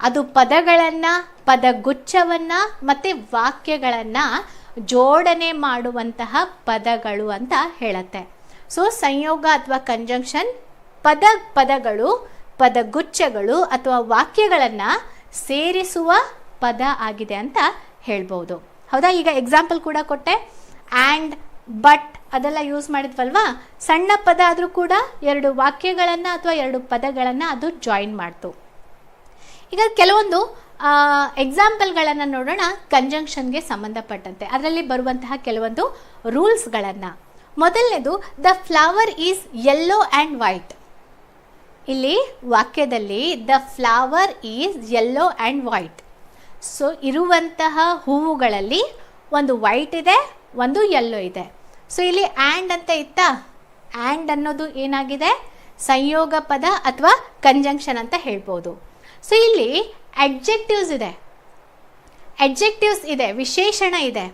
ಅದು ಪದಗಳನ್ನು, ಪದಗುಚ್ಛವನ್ನು ಮತ್ತು ವಾಕ್ಯಗಳನ್ನು ಜೋಡಣೆ ಮಾಡುವಂತಹ ಪದಗಳು ಅಂತ ಹೇಳುತ್ತೆ. ಸೊ ಸಂಯೋಗ ಅಥವಾ ಕಂಜಂಕ್ಷನ್ ಪದಗಳು, ಪದಗುಚ್ಛಗಳು ಅಥವಾ ವಾಕ್ಯಗಳನ್ನು ಸೇರಿಸುವ ಪದ ಆಗಿದೆ ಅಂತ ಹೇಳ್ಬೋದು. ಹೌದಾ? ಈಗ ಎಕ್ಸಾಂಪಲ್ ಕೂಡ ಕೊಟ್ಟೆ. ಆ್ಯಂಡ್, ಬಟ್ ಅದೆಲ್ಲ ಯೂಸ್ ಮಾಡಿದ್ವಲ್ವಾ. ಸಣ್ಣ ಪದ ಆದರೂ ಕೂಡ ಎರಡು ವಾಕ್ಯಗಳನ್ನು ಅಥವಾ ಎರಡು ಪದಗಳನ್ನು ಅದು ಜಾಯಿನ್ ಮಾಡ್ತು. ಈಗ ಕೆಲವೊಂದು ಎಕ್ಸಾಂಪಲ್ಗಳನ್ನು ನೋಡೋಣ ಕಂಜಂಕ್ಷನ್ಗೆ ಸಂಬಂಧಪಟ್ಟಂತೆ. ಅದರಲ್ಲಿ ಬರುವಂತಹ ಕೆಲವೊಂದು ರೂಲ್ಸ್ಗಳನ್ನು. ಮೊದಲನೇದು, the flower is yellow and white. ಇಲ್ಲಿ ವಾಕ್ಯದಲ್ಲಿ the flower is yellow and white. So ಇರುವಂತಹ ಹೂವುಗಳಲ್ಲಿ ಒಂದು ವೈಟ್ ಇದೆ, ಒಂದು ಯೆಲ್ಲೋ ಇದೆ. ಸೊ ಇಲ್ಲಿ ಆ್ಯಂಡ್ ಅಂತ ಇತ್ತಾ? ಆ್ಯಂಡ್ ಅನ್ನೋದು ಏನಾಗಿದೆ? ಸಂಯೋಗ ಪದ ಅಥವಾ ಕಂಜಂಕ್ಷನ್ ಅಂತ ಹೇಳ್ಬೋದು. ಸೊ ಇಲ್ಲಿ ಅಡ್ಜೆಕ್ಟಿವ್ಸ್ ಇದೆ, ವಿಶೇಷಣ ಇದೆ.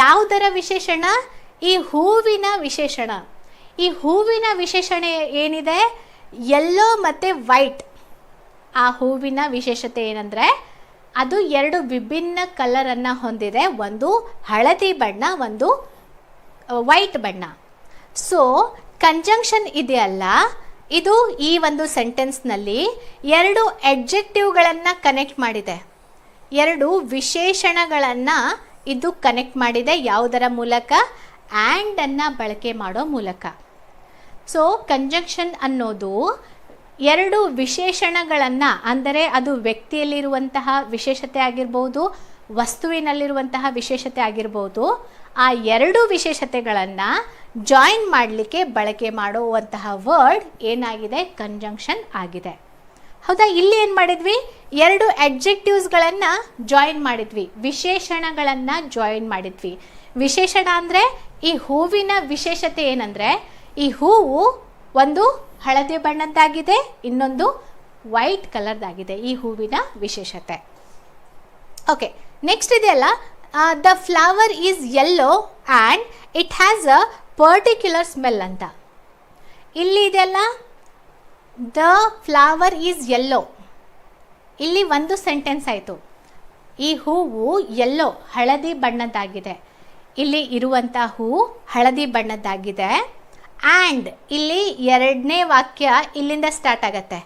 ಯಾವುದರ ವಿಶೇಷಣ? ಈ ಹೂವಿನ ವಿಶೇಷಣ. ಈ ಹೂವಿನ ವಿಶೇಷಣ ಏನಿದೆ? ಯೆಲ್ಲೋ ಮತ್ತು ವೈಟ್. ಆ ಹೂವಿನ ವಿಶೇಷತೆ ಏನಂದರೆ ಅದು ಎರಡು ವಿಭಿನ್ನ ಕಲರನ್ನು ಹೊಂದಿದೆ. ಒಂದು ಹಳದಿ ಬಣ್ಣ, ಒಂದು ವೈಟ್ ಬಣ್ಣ. ಸೊ ಕಂಜಂಕ್ಷನ್ ಇದೆಯಲ್ಲ, ಇದು ಈ ಒಂದು ಸೆಂಟೆನ್ಸ್ನಲ್ಲಿ ಎರಡು ಅಡ್ಜೆಕ್ಟಿವ್ಗಳನ್ನು ಕನೆಕ್ಟ್ ಮಾಡಿದೆ, ಎರಡು ವಿಶೇಷಣಗಳನ್ನು ಇದು ಕನೆಕ್ಟ್ ಮಾಡಿದೆ. ಯಾವುದರ ಮೂಲಕ? ಆ್ಯಂಡನ್ನು ಬಳಕೆ ಮಾಡೋ ಮೂಲಕ. ಸೊ ಕಂಜಂಕ್ಷನ್ ಅನ್ನೋದು ಎರಡು ವಿಶೇಷಣಗಳನ್ನು, ಅಂದರೆ ಅದು ವ್ಯಕ್ತಿಯಲ್ಲಿರುವಂತಹ ವಿಶೇಷತೆ ಆಗಿರ್ಬೋದು, ವಸ್ತುವಿನಲ್ಲಿರುವಂತಹ ವಿಶೇಷತೆ ಆಗಿರ್ಬೋದು, ಆ ಎರಡು ವಿಶೇಷತೆಗಳನ್ನು ಜಾಯಿನ್ ಮಾಡಲಿಕ್ಕೆ ಬಳಕೆ ಮಾಡುವಂತಹ ವರ್ಡ್ ಏನಾಗಿದೆ? ಕಂಜಂಕ್ಷನ್ ಆಗಿದೆ. ಹೌದಾ? ಇಲ್ಲಿ ಏನು ಮಾಡಿದ್ವಿ? ಎರಡು ಅಡ್ಜೆಕ್ಟಿವ್ಸ್ಗಳನ್ನು ಜಾಯಿನ್ ಮಾಡಿದ್ವಿ, ವಿಶೇಷಣಗಳನ್ನು ಜಾಯಿನ್ ಮಾಡಿದ್ವಿ. ವಿಶೇಷಣ ಅಂದರೆ ಈ ಹೂವಿನ ವಿಶೇಷತೆ ಏನಂದರೆ ಈ ಹೂವು ಒಂದು ಹಳದಿ ಬಣ್ಣದ್ದಾಗಿದೆ, ಇನ್ನೊಂದು ವೈಟ್ ಕಲರ್ದಾಗಿದೆ. ಈ ಹೂವಿನ ವಿಶೇಷತೆ. ಓಕೆ, ನೆಕ್ಸ್ಟ್ ಇದೆಯಲ್ಲ, the flower is yellow and it has a particular smell ಅಂತ. ಇಲ್ಲಿ ಇದೆಯಲ್ಲ, ದ ಫ್ಲವರ್ ಈಸ್ ಯೆಲ್ಲೋ. ಇಲ್ಲಿ ಒಂದು ಸೆಂಟೆನ್ಸ್ ಆಯಿತು. ಈ ಹೂವು ಯೆಲ್ಲೋ, ಹಳದಿ ಬಣ್ಣದ್ದಾಗಿದೆ. ಇಲ್ಲಿ ಇರುವಂಥ ಹೂ ಹಳದಿ ಬಣ್ಣದ್ದಾಗಿದೆ. ಆ್ಯಂಡ್ ಇಲ್ಲಿ ಎರಡನೇ ವಾಕ್ಯ ಇಲ್ಲಿಂದ ಸ್ಟಾರ್ಟ್ ಆಗುತ್ತೆ.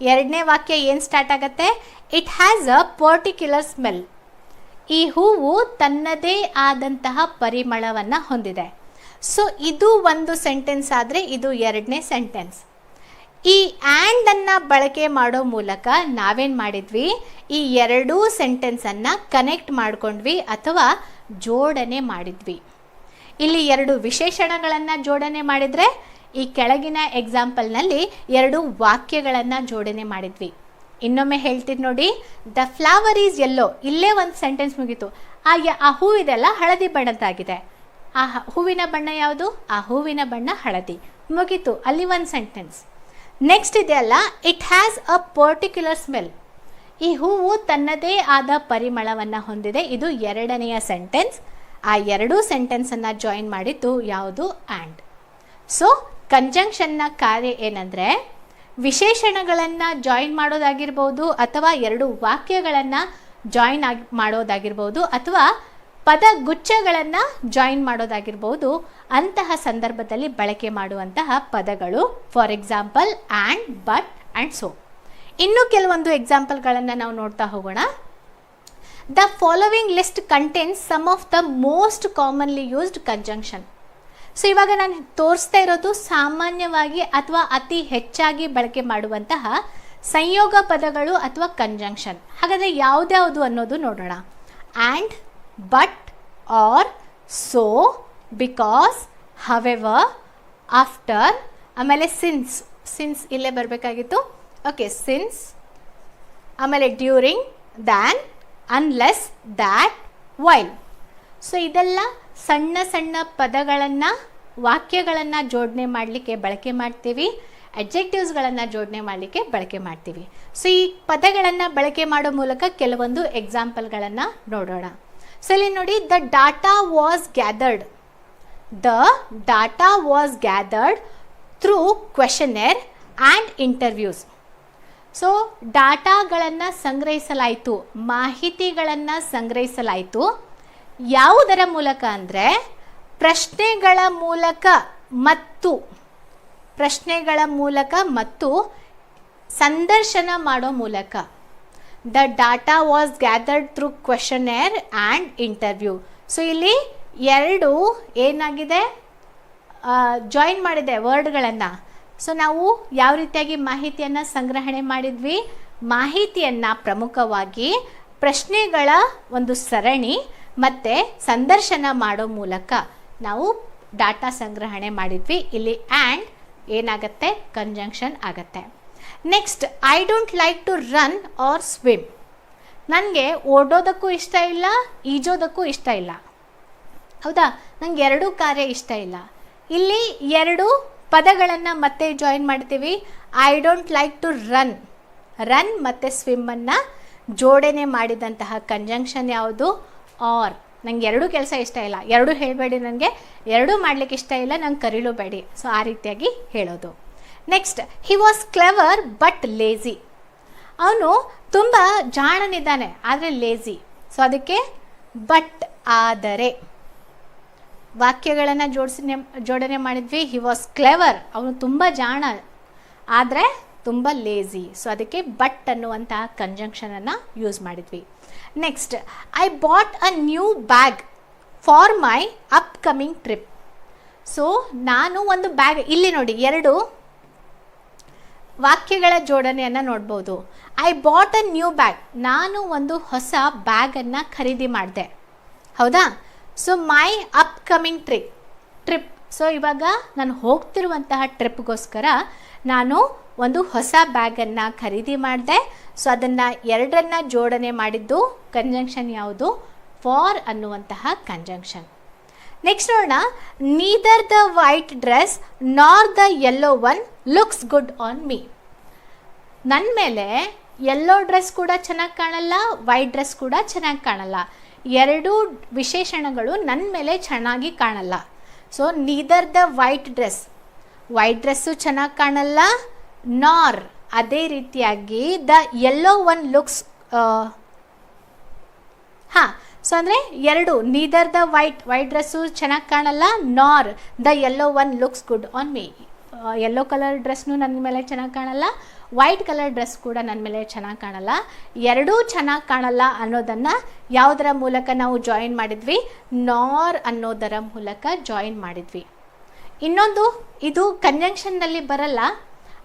ಎರಡನೇ ವಾಕ್ಯ ಏನು ಸ್ಟಾರ್ಟ್ ಆಗುತ್ತೆ? It has a particular smell. ಈ ಹೂವು ತನ್ನದೇ ಆದಂತಹ ಪರಿಮಳವನ್ನು ಹೊಂದಿದೆ. ಸೊ ಇದು ಒಂದು ಸೆಂಟೆನ್ಸ್ ಆದರೆ ಇದು ಎರಡನೇ ಸೆಂಟೆನ್ಸ್. ಈ ಆ್ಯಂಡನ್ನು ಬಳಕೆ ಮಾಡೋ ಮೂಲಕ ನಾವೇನು ಮಾಡಿದ್ವಿ? ಈ ಎರಡೂ ಸೆಂಟೆನ್ಸನ್ನು ಕನೆಕ್ಟ್ ಮಾಡ್ಕೊಂಡ್ವಿ ಅಥವಾ ಜೋಡಣೆ ಮಾಡಿದ್ವಿ. ಇಲ್ಲಿ ಎರಡು ವಿಶೇಷಣಗಳನ್ನು ಜೋಡಣೆ ಮಾಡಿದರೆ, ಈ ಕೆಳಗಿನ ಎಕ್ಸಾಂಪಲ್ನಲ್ಲಿ ಎರಡು ವಾಕ್ಯಗಳನ್ನು ಜೋಡಣೆ ಮಾಡಿದ್ವಿ. ಇನ್ನೊಮ್ಮೆ ಹೇಳ್ತೀನಿ ನೋಡಿ, ದ ಫ್ಲವರ್ ಈಸ್ ಯೆಲ್ಲೋ. ಇಲ್ಲೇ ಒಂದು ಸೆಂಟೆನ್ಸ್ ಮುಗೀತು. ಆ ಹೂವಿದೆಲ್ಲ ಹಳದಿ ಬಣ್ಣದ್ದಾಗಿದೆ. ಆ ಹೂವಿನ ಬಣ್ಣ ಯಾವುದು? ಆ ಹೂವಿನ ಬಣ್ಣ ಹಳದಿ. ಮುಗೀತು, ಅಲ್ಲಿ ಒಂದು ಸೆಂಟೆನ್ಸ್. ನೆಕ್ಸ್ಟ್ ಇದೆಯಲ್ಲ, it has a particular smell. ಈ ಹೂವು ತನ್ನದೇ ಆದ ಪರಿಮಳವನ್ನು ಹೊಂದಿದೆ. ಇದು ಎರಡನೆಯ ಸೆಂಟೆನ್ಸ್. ಆ ಎರಡೂ ಸೆಂಟೆನ್ಸನ್ನು ಜಾಯಿನ್ ಮಾಡಿದ್ದು ಯಾವುದು? ಆ್ಯಂಡ್. ಸೊ ಕಂಜಂಕ್ಷನ್ನ ಕಾರ್ಯ ಏನಂದರೆ ವಿಶೇಷಣಗಳನ್ನು ಜಾಯಿನ್ ಮಾಡೋದಾಗಿರ್ಬೋದು, ಅಥವಾ ಎರಡು ವಾಕ್ಯಗಳನ್ನು ಜಾಯಿನ್ ಮಾಡೋದಾಗಿರ್ಬೋದು, ಅಥವಾ ಪದಗುಚ್ಛಗಳನ್ನು ಜಾಯಿನ್ ಮಾಡೋದಾಗಿರ್ಬೋದು. ಅಂತಹ ಸಂದರ್ಭದಲ್ಲಿ ಬಳಕೆ ಮಾಡುವಂತಹ ಪದಗಳು for example and, but and so. ಇನ್ನೂ ಕೆಲವೊಂದು ಎಕ್ಸಾಂಪಲ್ಗಳನ್ನು ನಾವು ನೋಡ್ತಾ ಹೋಗೋಣ. The following list contains some of the most commonly used conjunction. So ಇವಾಗ ನಾನು ತೋರಿಸ್ತಾ ಇರೋದು ಸಾಮಾನ್ಯವಾಗಿ ಅಥವಾ ಅತಿ ಹೆಚ್ಚಾಗಿ ಬಳಕೆ ಮಾಡುವಂತಹ ಸಂಯೋಗ ಪದಗಳು ಅಥವಾ ಕಂಜಂಕ್ಷನ್. ಹಾಗಾದರೆ ಯಾವುದ್ಯಾವುದು ಅನ್ನೋದು ನೋಡೋಣ. And, but, or, so, because, however, after, ಆಮೇಲೆ ಸಿನ್ಸ್ ಇಲ್ಲೇ ಬರಬೇಕಾಗಿತ್ತು. ಓಕೆ, ಸಿನ್ಸ್, ಆಮೇಲೆ during, than, unless, that, while. So ಇದೆಲ್ಲ ಸಣ್ಣ ಸಣ್ಣ ಪದಗಳನ್ನು, ವಾಕ್ಯಗಳನ್ನು ಜೋಡಣೆ ಮಾಡಲಿಕ್ಕೆ ಬಳಕೆ ಮಾಡ್ತೀವಿ. ಅಡ್ಜೆಕ್ಟಿವ್ಸ್ಗಳನ್ನು ಜೋಡಣೆ ಮಾಡಲಿಕ್ಕೆ ಬಳಕೆ ಮಾಡ್ತೀವಿ. ಸೊ ಈ ಪದಗಳನ್ನು ಬಳಕೆ ಮಾಡೋ ಮೂಲಕ ಕೆಲವೊಂದು ಎಕ್ಸಾಂಪಲ್ಗಳನ್ನು ನೋಡೋಣ. ಸೊ ಇಲ್ಲಿ ನೋಡಿ, the data was gathered. The data was gathered through questionnaire and interviews. So ಡಾಟಾಗಳನ್ನು ಸಂಗ್ರಹಿಸಲಾಯಿತು, ಮಾಹಿತಿಗಳನ್ನು ಸಂಗ್ರಹಿಸಲಾಯಿತು. ಯಾವುದರ ಮೂಲಕ ಅಂದರೆ ಪ್ರಶ್ನೆಗಳ ಮೂಲಕ ಮತ್ತು ಸಂದರ್ಶನ ಮಾಡೋ ಮೂಲಕ. The data was gathered through questionnaire and interview. So ಇಲ್ಲಿ ಎರಡು ಏನಾಗಿದೆ, ಜಾಯಿನ್ ಮಾಡಿದೆ ವರ್ಡ್ಗಳನ್ನು. ಸೊ ನಾವು ಯಾವ ರೀತಿಯಾಗಿ ಮಾಹಿತಿಯನ್ನು ಸಂಗ್ರಹಣೆ ಮಾಡಿದ್ವಿ? ಮಾಹಿತಿಯನ್ನು ಪ್ರಮುಖವಾಗಿ ಪ್ರಶ್ನೆಗಳ ಒಂದು ಸರಣಿ ಮತ್ತು ಸಂದರ್ಶನ ಮಾಡೋ ಮೂಲಕ ನಾವು ಡಾಟಾ ಸಂಗ್ರಹಣೆ ಮಾಡಿದ್ವಿ. ಇಲ್ಲಿ ಆ್ಯಂಡ್ ಏನಾಗುತ್ತೆ, ಕಂಜಂಕ್ಷನ್ ಆಗುತ್ತೆ. Next, I don't like to run or swim. ನನಗೆ ಓಡೋದಕ್ಕೂ ಇಷ್ಟ ಇಲ್ಲ, ಈಜೋದಕ್ಕೂ ಇಷ್ಟ ಇಲ್ಲ. ಹೌದಾ, ನಂಗೆ ಎರಡೂ ಕಾರ್ಯ ಇಷ್ಟ ಇಲ್ಲ. ಇಲ್ಲಿ ಎರಡು ಪದಗಳನ್ನು ಮತ್ತೆ ಜಾಯಿನ್ ಮಾಡ್ತೀವಿ. I don't like to run ಮತ್ತು ಸ್ವಿಮ್ಮನ್ನು ಜೋಡಣೆ ಮಾಡಿದಂತಹ ಕಂಜಂಕ್ಷನ್ ಯಾವುದು, ಆರ್. ನಂಗೆ ಎರಡೂ ಕೆಲಸ ಇಷ್ಟ ಇಲ್ಲ, ಎರಡೂ ಹೇಳಬೇಡಿ, ನನಗೆ ಎರಡೂ ಮಾಡಲಿಕ್ಕೆ ಇಷ್ಟ ಇಲ್ಲ, ನಂಗೆ ಕರೀಲೂಬೇಡಿ. ಸೊ ಆ ರೀತಿಯಾಗಿ ಹೇಳೋದು. Next, he was clever but lazy. ಅವನು ತುಂಬ ಜಾಣನಿದ್ದಾನೆ ಆದರೆ ಲೇಜಿ. ಸೊ ಅದಕ್ಕೆ ಬಟ್, ಆದರೆ. ವಾಕ್ಯಗಳನ್ನು ಜೋಡಣೆ ಮಾಡಿದ್ವಿ. ಹಿ ವಾಸ್ ಕ್ಲೆವರ್, ಅವನು ತುಂಬ ಜಾಣ ಆದರೆ ತುಂಬ ಲೇಜಿ. ಸೊ ಅದಕ್ಕೆ ಬಟ್ ಅನ್ನುವಂತಹ ಕಂಜಂಕ್ಷನನ್ನು ಯೂಸ್ ಮಾಡಿದ್ವಿ. Next, I bought a new bag for my upcoming trip. So ನಾನು ಒಂದು ಬ್ಯಾಗ್, ಇಲ್ಲಿ ನೋಡಿ ಎರಡು ವಾಕ್ಯಗಳ ಜೋಡಣೆಯನ್ನು ನೋಡ್ಬೋದು. I bought a new bag, ನಾನು ಒಂದು ಹೊಸ ಬ್ಯಾಗನ್ನು ಖರೀದಿ ಮಾಡಿದೆ. ಹೌದಾ. So my upcoming trip. So ಇವಾಗ ನಾನು ಹೋಗ್ತಿರುವಂತಹ ಟ್ರಿಪ್ಗೋಸ್ಕರ ನಾನು ಒಂದು ಹೊಸ ಬ್ಯಾಗನ್ನು ಖರೀದಿ ಮಾಡಿದೆ. ಸೊ ಅದನ್ನು ಎರಡನ್ನು ಜೋಡಣೆ ಮಾಡಿದ್ದು ಕಂಜಂಕ್ಷನ್ ಯಾವುದು, ಫಾರ್ ಅನ್ನುವಂತಹ ಕಂಜಂಕ್ಷನ್. ನೆಕ್ಸ್ಟ್ ನೋಡೋಣ, ನೀದರ್ ದ ವೈಟ್ ಡ್ರೆಸ್ ನಾರ್ the yellow one looks good on me. ನನ್ನ ಮೇಲೆ ಯೆಲ್ಲೋ ಡ್ರೆಸ್ ಕೂಡ ಚೆನ್ನಾಗಿ ಕಾಣಲ್ಲ, ವೈಟ್ ಡ್ರೆಸ್ ಕೂಡ ಚೆನ್ನಾಗಿ ಕಾಣಲ್ಲ. ಎರಡೂ ವಿಶೇಷಣಗಳು ನನ್ನ ಮೇಲೆ ಚೆನ್ನಾಗಿ ಕಾಣಲ್ಲ. So neither the white dress ಚೆನ್ನಾಗಿ ಕಾಣಲ್ಲ, ನಾರ್ ಅದೇ ರೀತಿಯಾಗಿ the yellow one looks, so ಅಂದರೆ ಎರಡು, ನೀದರ್ ದ ವೈಟ್ ಡ್ರೆಸ್ಸು ಚೆನ್ನಾಗಿ ಕಾಣಲ್ಲ, nor the yellow one looks good on me. Yellow colour ಡ್ರೆಸ್ನು ನನ್ನ ಮೇಲೆ ಚೆನ್ನಾಗಿ ಕಾಣಲ್ಲ, ವೈಟ್ ಕಲರ್ ಡ್ರೆಸ್ ಕೂಡ ನನ್ನ ಮೇಲೆ ಚೆನ್ನಾಗಿ ಕಾಣಲ್ಲ. ಎರಡೂ ಚೆನ್ನಾಗಿ ಕಾಣಲ್ಲ ಅನ್ನೋದನ್ನು ಯಾವುದರ ಮೂಲಕ ನಾವು ಜಾಯಿನ್ ಮಾಡಿದ್ವಿ, ನಾರ್ ಅನ್ನೋದರ ಮೂಲಕ ಜಾಯಿನ್ ಮಾಡಿದ್ವಿ. ಇನ್ನೊಂದು, ಇದು ಕಂಜಂಕ್ಷನ್ನಲ್ಲಿ ಬರಲ್ಲ,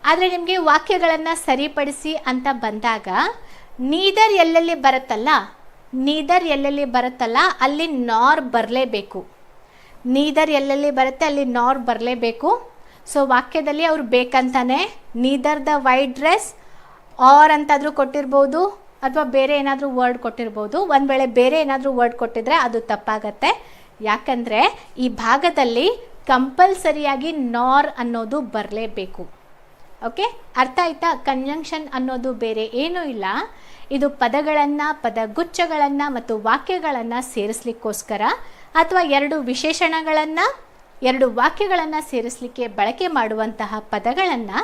ಆದರೆ ನಿಮಗೆ ವಾಕ್ಯಗಳನ್ನು ಸರಿಪಡಿಸಿ ಅಂತ ಬಂದಾಗ ನೀದರ್ ಎಲ್ಲೆಲ್ಲಿ ಬರುತ್ತಲ್ಲ ಅಲ್ಲಿ ನಾರ್ ಬರಲೇಬೇಕು. ನೀದರ್ ಎಲ್ಲೆಲ್ಲಿ ಬರುತ್ತೆ ಅಲ್ಲಿ ನಾರ್ ಬರಲೇಬೇಕು. ಸೊ ವಾಕ್ಯದಲ್ಲಿ ಅವ್ರು ಬೇಕಂತಾನೆ neither the white dress or ಅಂತಾದರೂ ಕೊಟ್ಟಿರ್ಬೋದು, ಅಥವಾ ಬೇರೆ ಏನಾದರೂ ವರ್ಡ್ ಕೊಟ್ಟಿರ್ಬೋದು. ಒಂದು ವೇಳೆ ಬೇರೆ ಏನಾದರೂ ವರ್ಡ್ ಕೊಟ್ಟಿದ್ರೆ ಅದು ತಪ್ಪಾಗತ್ತೆ. ಯಾಕಂದರೆ ಈ ಭಾಗದಲ್ಲಿ ಕಂಪಲ್ಸರಿಯಾಗಿ ನಾರ್ ಅನ್ನೋದು ಬರಲೇಬೇಕು. ಓಕೆ, ಅರ್ಥ ಆಯ್ತಾ? ಕಂಜಂಕ್ಷನ್ ಅನ್ನೋದು ಬೇರೆ ಏನೂ ಇಲ್ಲ, ಇದು ಪದಗಳನ್ನು, ಪದಗುಚ್ಛಗಳನ್ನು ಮತ್ತು ವಾಕ್ಯಗಳನ್ನು ಸೇರಿಸ್ಲಿಕ್ಕೋಸ್ಕರ, ಅಥವಾ ಎರಡು ವಿಶೇಷಣಗಳನ್ನು, ಎರಡು ವಾಕ್ಯಗಳನ್ನು ಸೇರಿಸಲಿಕ್ಕೆ ಬಳಕೆ ಮಾಡುವಂತಹ ಪದಗಳನ್ನು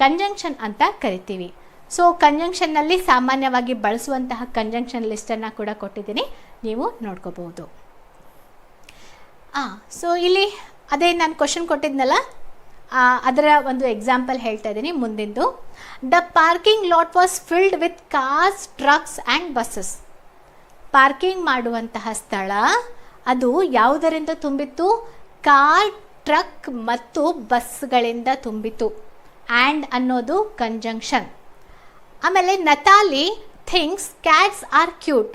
ಕಂಜಂಕ್ಷನ್ ಅಂತ ಕರಿತೀವಿ. ಸೊ ಕಂಜಂಕ್ಷನ್ನಲ್ಲಿ ಸಾಮಾನ್ಯವಾಗಿ ಬಳಸುವಂತಹ ಕಂಜಂಕ್ಷನ್ ಲಿಸ್ಟನ್ನು ಕೂಡ ಕೊಟ್ಟಿದ್ದೀನಿ, ನೀವು ನೋಡ್ಕೋಬಹುದು. ಸೊ ಇಲ್ಲಿ ಅದೇ ನಾನು ಕ್ವಶನ್ ಕೊಟ್ಟಿದ್ನಲ್ಲ, ಅದರ ಒಂದು ಎಕ್ಸಾಂಪಲ್ ಹೇಳ್ತಾ ಇದ್ದೀನಿ ಮುಂದಿಂದು. The parking lot was filled with cars, trucks and buses. Parking ಮಾಡುವಂತಹ ಸ್ಥಳ ಅದು ಯಾವುದರಿಂದ ತುಂಬಿತ್ತು? ಕಾರ್, ಟ್ರಕ್ ಮತ್ತು ಬಸ್ಗಳಿಂದ ತುಂಬಿತು. ಆ್ಯಂಡ್ ಅನ್ನೋದು ಕಂಜಂಕ್ಷನ್. ಆಮೇಲೆ ನತಾಲಿ ಥಿಂಕ್ಸ್ ಕ್ಯಾಟ್ಸ್ ಆರ್ ಕ್ಯೂಟ್.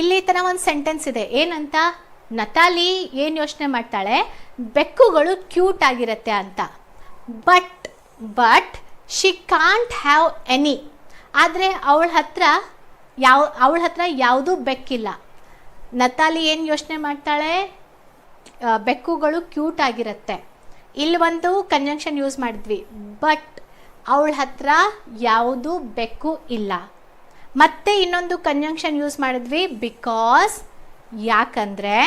ಇಲ್ಲಿ ತನಕ ಒಂದು ಸೆಂಟೆನ್ಸ್ ಇದೆ, ಏನಂತ? ನತಾಲಿ ಏನು ಯೋಚನೆ ಮಾಡ್ತಾಳೆ, ಬೆಕ್ಕುಗಳು ಕ್ಯೂಟ್ ಆಗಿರುತ್ತೆ ಅಂತ. But she can't have any. ಆದರೆ ಅವಳ ಹತ್ರ ಯಾವುದೂ ಬೆಕ್ಕಿಲ್ಲ. ನತಾಲಿ ಏನು ಯೋಚನೆ ಮಾಡ್ತಾಳೆ? ಬೆಕ್ಕುಗಳು ಕ್ಯೂಟ್ ಆಗಿರುತ್ತೆ. ಇಲ್ಲಿ ಒಂದು ಕಂಜಂಕ್ಷನ್ ಯೂಸ್ ಮಾಡಿದ್ವಿ, ಬಟ್ ಅವಳ ಹತ್ರ ಯಾವುದೂ ಬೆಕ್ಕು ಇಲ್ಲ. ಮತ್ತೆ ಇನ್ನೊಂದು ಕಂಜಂಕ್ಷನ್ ಯೂಸ್ ಮಾಡಿದ್ವಿ, ಬಿಕಾಸ್, ಯಾಕಂದರೆ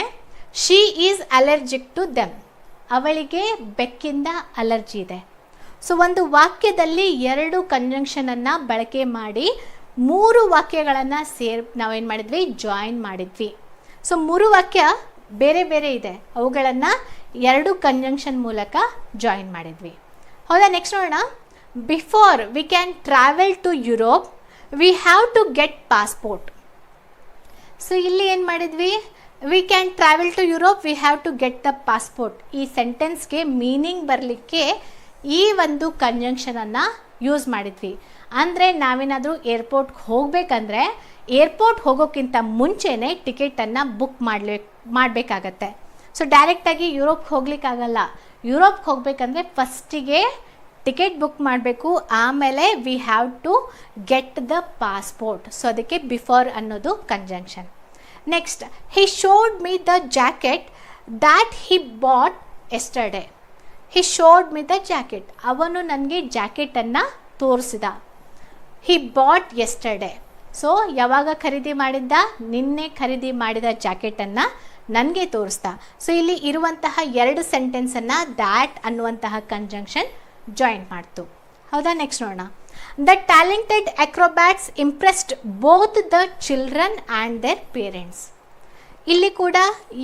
she is allergic to them. ಅವಳಿಗೆ ಬೆಕ್ಕಿಂದ ಅಲರ್ಜಿ ಇದೆ. ಸೊ ಒಂದು ವಾಕ್ಯದಲ್ಲಿ ಎರಡು ಕಂಜಂಕ್ಷನನ್ನು ಬಳಕೆ ಮಾಡಿ 3 ವಾಕ್ಯಗಳನ್ನು ನಾವೇನು ಮಾಡಿದ್ವಿ? ಜಾಯಿನ್ ಮಾಡಿದ್ವಿ. ಸೊ 3 ವಾಕ್ಯ ಬೇರೆ ಬೇರೆ ಇದೆ, ಅವುಗಳನ್ನು 2 ಕಂಜಂಕ್ಷನ್ ಮೂಲಕ ಜಾಯಿನ್ ಮಾಡಿದ್ವಿ. ಹೌದಾ? ನೆಕ್ಸ್ಟ್ ನೋಡೋಣ. Before we can travel to Europe we have to get passport. So ಇಲ್ಲಿ ಏನು ಮಾಡಿದ್ವಿ? We can travel to Europe we have to get the passport. ಈ ಸೆಂಟೆನ್ಸ್ಗೆ ಮೀನಿಂಗ್ ಬರಲಿಕ್ಕೆ ಈ ಒಂದು ಕಂಜಂಕ್ಷನನ್ನು ಯೂಸ್ ಮಾಡಿದ್ವಿ. ಅಂದರೆ ನಾವೇನಾದರೂ ಏರ್ಪೋರ್ಟ್ಗೆ ಹೋಗಬೇಕಂದ್ರೆ ಏರ್ಪೋರ್ಟ್ ಹೋಗೋಕ್ಕಿಂತ ಮುಂಚೆನೇ ಟಿಕೆಟನ್ನು ಬುಕ್ ಮಾಡಬೇಕಾಗತ್ತೆ. ಸೊ ಡೈರೆಕ್ಟಾಗಿ ಯುರೋಪ್ಗೆ ಹೋಗ್ಲಿಕ್ಕಾಗಲ್ಲ. ಯುರೋಪ್ಗೆ ಹೋಗಬೇಕಂದ್ರೆ ಫಸ್ಟಿಗೆ ಟಿಕೆಟ್ ಬುಕ್ ಮಾಡಬೇಕು, ಆಮೇಲೆ we have to get the passport. So ಅದಕ್ಕೆ ಬಿಫೋರ್ ಅನ್ನೋದು conjunction. Next, he showed me the jacket that he bought yesterday. He showed me the jacket, ಅವನು ನನಗೆ ಜಾಕೆಟನ್ನು ತೋರಿಸಿದ. ಹಿ ಬಾಟ್ ಎಸ್ಟರ್ಡೇ, ಸೊ ಯಾವಾಗ ಖರೀದಿ ಮಾಡಿದ್ದ? ನಿನ್ನೆ ಖರೀದಿ ಮಾಡಿದ ಜಾಕೆಟನ್ನು ನನಗೆ ತೋರಿಸ್ದ. ಸೊ ಇಲ್ಲಿ ಇರುವಂತಹ 2 ಸೆಂಟೆನ್ಸನ್ನು ದ್ಯಾಟ್ ಅನ್ನುವಂತಹ ಕಂಜಂಕ್ಷನ್ ಜಾಯಿನ್ ಮಾಡ್ತು. ಹೌದಾ? ನೆಕ್ಸ್ಟ್ ನೋಡೋಣ. The talented acrobats impressed both the children and their parents. ಇಲ್ಲಿ ಕೂಡ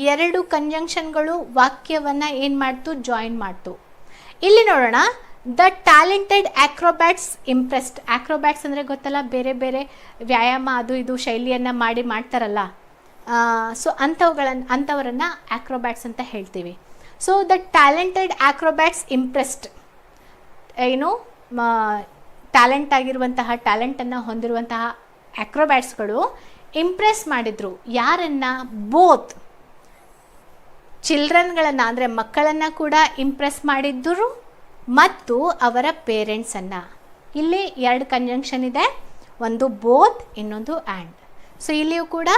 2 ಕಂಜಂಕ್ಷನ್ಗಳು ವಾಕ್ಯವನ್ನು ಏನು ಮಾಡ್ತು? ಜಾಯಿನ್ ಮಾಡ್ತು. ಇಲ್ಲಿ ನೋಡೋಣ. The talented acrobats impressed. Acrobats ಅಂದರೆ ಗೊತ್ತಲ್ಲ, ಬೇರೆ ಬೇರೆ ವ್ಯಾಯಾಮ ಅದು ಇದು ಶೈಲಿಯನ್ನು ಮಾಡ್ತಾರಲ್ಲ. ಸೊ ಅಂಥವರನ್ನು ಅಕ್ರೋಬ್ಯಾಟ್ಸ್ ಅಂತ ಹೇಳ್ತೀವಿ. So the talented acrobats impressed, ಏನು ಟ್ಯಾಲೆಂಟ್ ಆಗಿರುವಂತಹ, ಟ್ಯಾಲೆಂಟನ್ನು ಹೊಂದಿರುವಂತಹ ಅಕ್ರೋಬ್ಯಾಟ್ಸ್ಗಳು ಇಂಪ್ರೆಸ್ ಮಾಡಿದರು. ಯಾರನ್ನು? ಬೋತ್ ಚಿಲ್ಡ್ರನ್ಗಳನ್ನು ಅಂದರೆ ಮಕ್ಕಳನ್ನು ಕೂಡ ಇಂಪ್ರೆಸ್ ಮಾಡಿದ್ದರು ಮತ್ತು ಅವರ ಪೇರೆಂಟ್ಸನ್ನು. ಇಲ್ಲಿ 2 ಕಂಜಂಕ್ಷನ್ ಇದೆ, ಒಂದು ಬೋತ್, ಇನ್ನೊಂದು ಆ್ಯಂಡ್. ಸೊ ಇಲ್ಲಿಯೂ ಕೂಡ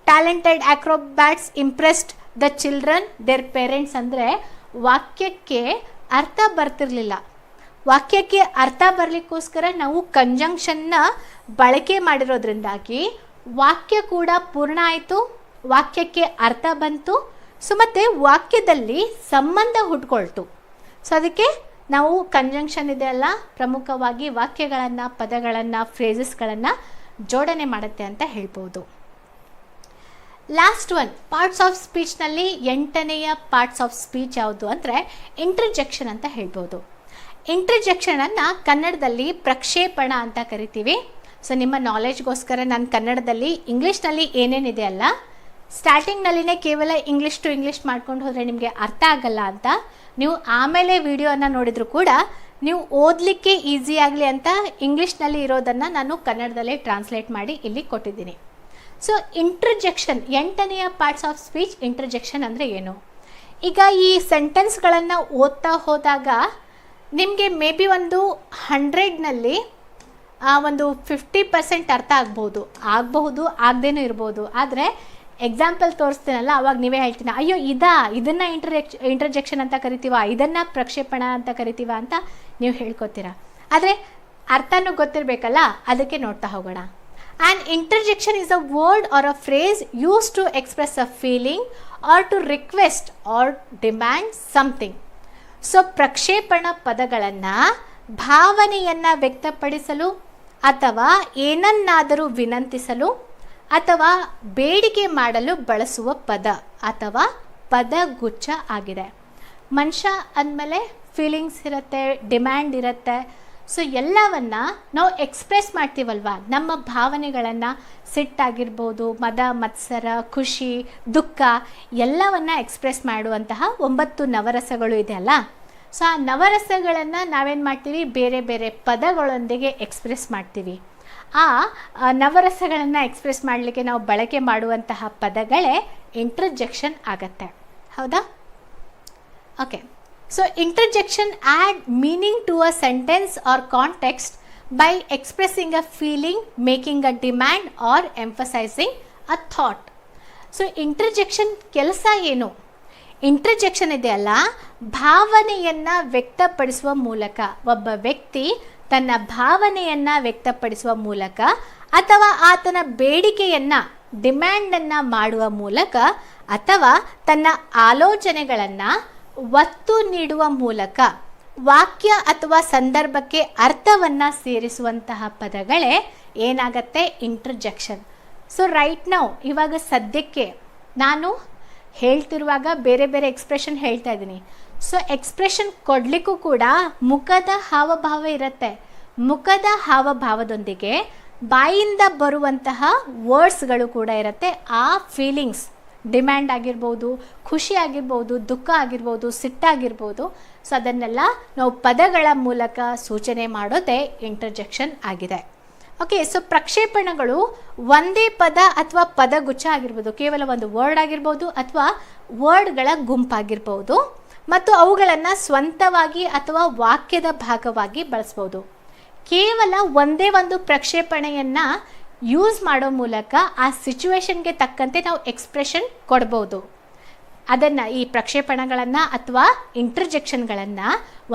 talented acrobats impressed the children their parents ಅಂದರೆ ವಾಕ್ಯಕ್ಕೆ ಅರ್ಥ ಬರ್ತಿರಲಿಲ್ಲ. ವಾಕ್ಯಕ್ಕೆ ಅರ್ಥ ಬರಲಿಕ್ಕೋಸ್ಕರ ನಾವು ಕಂಜಂಕ್ಷನ್ನ ಬಳಕೆ ಮಾಡಿರೋದ್ರಿಂದಾಗಿ ವಾಕ್ಯ ಕೂಡ ಪೂರ್ಣ ಆಯಿತು, ವಾಕ್ಯಕ್ಕೆ ಅರ್ಥ ಬಂತು. ಸೊ ಮತ್ತು ವಾಕ್ಯದಲ್ಲಿ ಸಂಬಂಧ ಹುಟ್ಕೊಳ್ತು. ಸೊ ಅದಕ್ಕೆ ನಾವು ಕಂಜಂಕ್ಷನ್ ಇದೆಯಲ್ಲ, ಪ್ರಮುಖವಾಗಿ ವಾಕ್ಯಗಳನ್ನು, ಪದಗಳನ್ನು, ಫ್ರೇಸಸ್ಗಳನ್ನು ಜೋಡಣೆ ಮಾಡುತ್ತೆ ಅಂತ ಹೇಳ್ಬೋದು. ಲಾಸ್ಟ್ ಒನ್, ಪಾರ್ಟ್ಸ್ ಆಫ್ ಸ್ಪೀಚ್ನಲ್ಲಿ 8ನೆಯ ಪಾರ್ಟ್ಸ್ ಆಫ್ ಸ್ಪೀಚ್ ಯಾವುದು ಅಂದರೆ ಇಂಟರ್ಜೆಕ್ಷನ್ ಅಂತ ಹೇಳ್ಬೋದು. ಇಂಟರ್ಜೆಕ್ಷನನ್ನು ಕನ್ನಡದಲ್ಲಿ ಪ್ರಕ್ಷೇಪಣ ಅಂತ ಕರಿತೀವಿ. ಸೊ ನಿಮ್ಮ ನಾಲೆಜ್ಗೋಸ್ಕರ ನಾನು ಕನ್ನಡದಲ್ಲಿ ಇಂಗ್ಲೀಷ್ನಲ್ಲಿ ಏನೇನಿದೆ ಅಲ್ಲ, ಸ್ಟಾರ್ಟಿಂಗ್ನಲ್ಲಿನೇ ಕೇವಲ ಇಂಗ್ಲೀಷ್ ಟು ಇಂಗ್ಲೀಷ್ ಮಾಡ್ಕೊಂಡು ಹೋದರೆ ನಿಮಗೆ ಅರ್ಥ ಆಗಲ್ಲ ಅಂತ, ನೀವು ಆಮೇಲೆ ವಿಡಿಯೋನ ನೋಡಿದರೂ ಕೂಡ ನೀವು ಓದಲಿಕ್ಕೆ ಈಸಿ ಆಗಲಿ ಅಂತ ಇಂಗ್ಲೀಷ್ನಲ್ಲಿ ಇರೋದನ್ನು ನಾನು ಕನ್ನಡದಲ್ಲೇ ಟ್ರಾನ್ಸ್ಲೇಟ್ ಮಾಡಿ ಇಲ್ಲಿ ಕೊಟ್ಟಿದ್ದೀನಿ. ಸೊ ಇಂಟರ್ಜೆಕ್ಷನ್ 8ನೆಯ ಪಾರ್ಟ್ಸ್ ಆಫ್ ಸ್ಪೀಚ್. ಇಂಟರ್ಜೆಕ್ಷನ್ ಅಂದರೆ ಏನು? ಈಗ ಈ ಸೆಂಟೆನ್ಸ್ಗಳನ್ನು ಓದ್ತಾ ಹೋದಾಗ ನಿಮಗೆ ಮೇ ಬಿ ಒಂದು 100ನಲ್ಲಿ ಒಂದು 50% ಅರ್ಥ ಆಗಬಹುದು, ಆಗದೇನೂ ಇರ್ಬೋದು. ಆದರೆ ಎಕ್ಸಾಂಪಲ್ ತೋರಿಸ್ತೀನಲ್ಲ, ಅವಾಗ ನೀವೇ ಹೇಳ್ತೀನಿ, ಅಯ್ಯೋ ಇದನ್ನು ಇಂಟರ್ಜೆಕ್ಷನ್ ಅಂತ ಕರಿತೀವ, ಇದನ್ನು ಪ್ರಕ್ಷೇಪಣ ಅಂತ ಕರಿತೀವ ಅಂತ ನೀವು ಹೇಳ್ಕೊತೀರಾ. ಆದರೆ ಅರ್ಥನೂ ಗೊತ್ತಿರಬೇಕಲ್ಲ, ಅದಕ್ಕೆ ನೋಡ್ತಾ ಹೋಗೋಣ. An interjection is a word or a phrase use to express a feeling or to request or demand something. So ಪ್ರಕ್ಷೇಪಣ ಪದಗಳನ್ನು ಭಾವನೆಯನ್ನು ವ್ಯಕ್ತಪಡಿಸಲು ಅಥವಾ ಏನನ್ನಾದರೂ ವಿನಂತಿಸಲು ಅಥವಾ ಬೇಡಿಕೆ ಮಾಡಲು ಬಳಸುವ ಪದ ಅಥವಾ ಪದಗುಚ್ಛ ಆಗಿದೆ. ಮನುಷ್ಯ ಅಂದಮೇಲೆ ಫೀಲಿಂಗ್ಸ್ ಇರುತ್ತೆ, ಡಿಮ್ಯಾಂಡ್ ಇರುತ್ತೆ. ಸೊ ಎಲ್ಲವನ್ನ ನಾವು ಎಕ್ಸ್ಪ್ರೆಸ್ ಮಾಡ್ತೀವಲ್ವ, ನಮ್ಮ ಭಾವನೆಗಳನ್ನು, ಸಿಟ್ಟಾಗಿರ್ಬೋದು, ಮದ ಮತ್ಸರ, ಖುಷಿ, ದುಃಖ ಎಲ್ಲವನ್ನು ಎಕ್ಸ್ಪ್ರೆಸ್ ಮಾಡುವಂತಹ 9 ನವರಸಗಳು ಇದೆಯಲ್ಲ. ಸೊ ಆ ನವರಸಗಳನ್ನು ನಾವೇನು ಮಾಡ್ತೀವಿ? ಬೇರೆ ಬೇರೆ ಪದಗಳೊಂದಿಗೆ ಎಕ್ಸ್ಪ್ರೆಸ್ ಮಾಡ್ತೀವಿ. ಆ ನವರಸಗಳನ್ನು ಎಕ್ಸ್ಪ್ರೆಸ್ ಮಾಡಲಿಕ್ಕೆ ನಾವು ಬಳಕೆ ಮಾಡುವಂತಹ ಪದಗಳೇ ಇಂಟರ್ಜೆಕ್ಷನ್ ಆಗತ್ತೆ. ಹೌದಾ? Okay. So interjection add meaning to a sentence or context by expressing a feeling, making a demand or emphasising a thought. So interjection ಕೆಲಸ ಏನು? ಇಂಟರ್ಜೆಕ್ಷನ್ ಇದೆಯಲ್ಲ, ಭಾವನೆಯನ್ನು ವ್ಯಕ್ತಪಡಿಸುವ ಮೂಲಕ ಒಬ್ಬ ವ್ಯಕ್ತಿ ತನ್ನ ಭಾವನೆಯನ್ನು ವ್ಯಕ್ತಪಡಿಸುವ ಮೂಲಕ ಅಥವಾ ಆತನ ಬೇಡಿಕೆಯನ್ನು, ಡಿಮ್ಯಾಂಡನ್ನು ಮಾಡುವ ಮೂಲಕ ಅಥವಾ ತನ್ನ ಆಲೋಚನೆಗಳನ್ನು ಒತ್ತು ನೀಡುವ ಮೂಲಕ ವಾಕ್ಯ ಅಥವಾ ಸಂದರ್ಭಕ್ಕೆ ಅರ್ಥವನ್ನು ಸೇರಿಸುವಂತಹ ಪದಗಳೇ ಏನಾಗತ್ತೆ? ಇಂಟರ್ಜೆಕ್ಷನ್. ಸೊ ರೈಟ್ ನೌ, ಇವಾಗ ಸದ್ಯಕ್ಕೆ ನಾನು ಹೇಳ್ತಿರುವಾಗ ಬೇರೆ ಬೇರೆ ಎಕ್ಸ್ಪ್ರೆಷನ್ ಹೇಳ್ತಾ ಇದ್ದೀನಿ. ಸೊ ಎಕ್ಸ್ಪ್ರೆಷನ್ ಕೊಡಲಿಕ್ಕೂ ಕೂಡ ಮುಖದ ಹಾವಭಾವ ಇರುತ್ತೆ. ಮುಖದ ಹಾವಭಾವದೊಂದಿಗೆ ಬಾಯಿಂದ ಬರುವಂತಹ ವರ್ಡ್ಸ್ಗಳು ಕೂಡ ಇರುತ್ತೆ. ಆ ಫೀಲಿಂಗ್ಸ್, ಡಿಮ್ಯಾಂಡ್ ಆಗಿರ್ಬೋದು, ಖುಷಿ ಆಗಿರ್ಬೋದು, ದುಃಖ ಆಗಿರ್ಬೋದು, ಸಿಟ್ಟಾಗಿರ್ಬೋದು, ಸೊ ಅದನ್ನೆಲ್ಲ ನಾವು ಪದಗಳ ಮೂಲಕ ಸೂಚನೆ ಮಾಡೋದೇ ಇಂಟರ್ಜೆಕ್ಷನ್ ಆಗಿದೆ. ಓಕೆ, ಸೊ ಪ್ರಕ್ಷೇಪಣಗಳು ಒಂದೇ ಪದ ಅಥವಾ ಪದಗುಚ್ಛ ಆಗಿರ್ಬೋದು, ಕೇವಲ ಒಂದು ವರ್ಡ್ ಆಗಿರ್ಬೋದು ಅಥವಾ ವರ್ಡ್ಗಳ ಗುಂಪಾಗಿರ್ಬೋದು, ಮತ್ತು ಅವುಗಳನ್ನು ಸ್ವಂತವಾಗಿ ಅಥವಾ ವಾಕ್ಯದ ಭಾಗವಾಗಿ ಬಳಸ್ಬೋದು. ಕೇವಲ ಒಂದೇ ಒಂದು ಪ್ರಕ್ಷೇಪಣೆಯನ್ನು ಯೂಸ್ ಮಾಡೋ ಮೂಲಕ ಆ ಸಿಚುವೇಶನ್ಗೆ ತಕ್ಕಂತೆ ನಾವು ಎಕ್ಸ್ಪ್ರೆಷನ್ ಕೊಡ್ಬೋದು. ಅದನ್ನು, ಈ ಪ್ರಕ್ಷೇಪಣಗಳನ್ನು ಅಥವಾ ಇಂಟರ್ಜೆಕ್ಷನ್ಗಳನ್ನು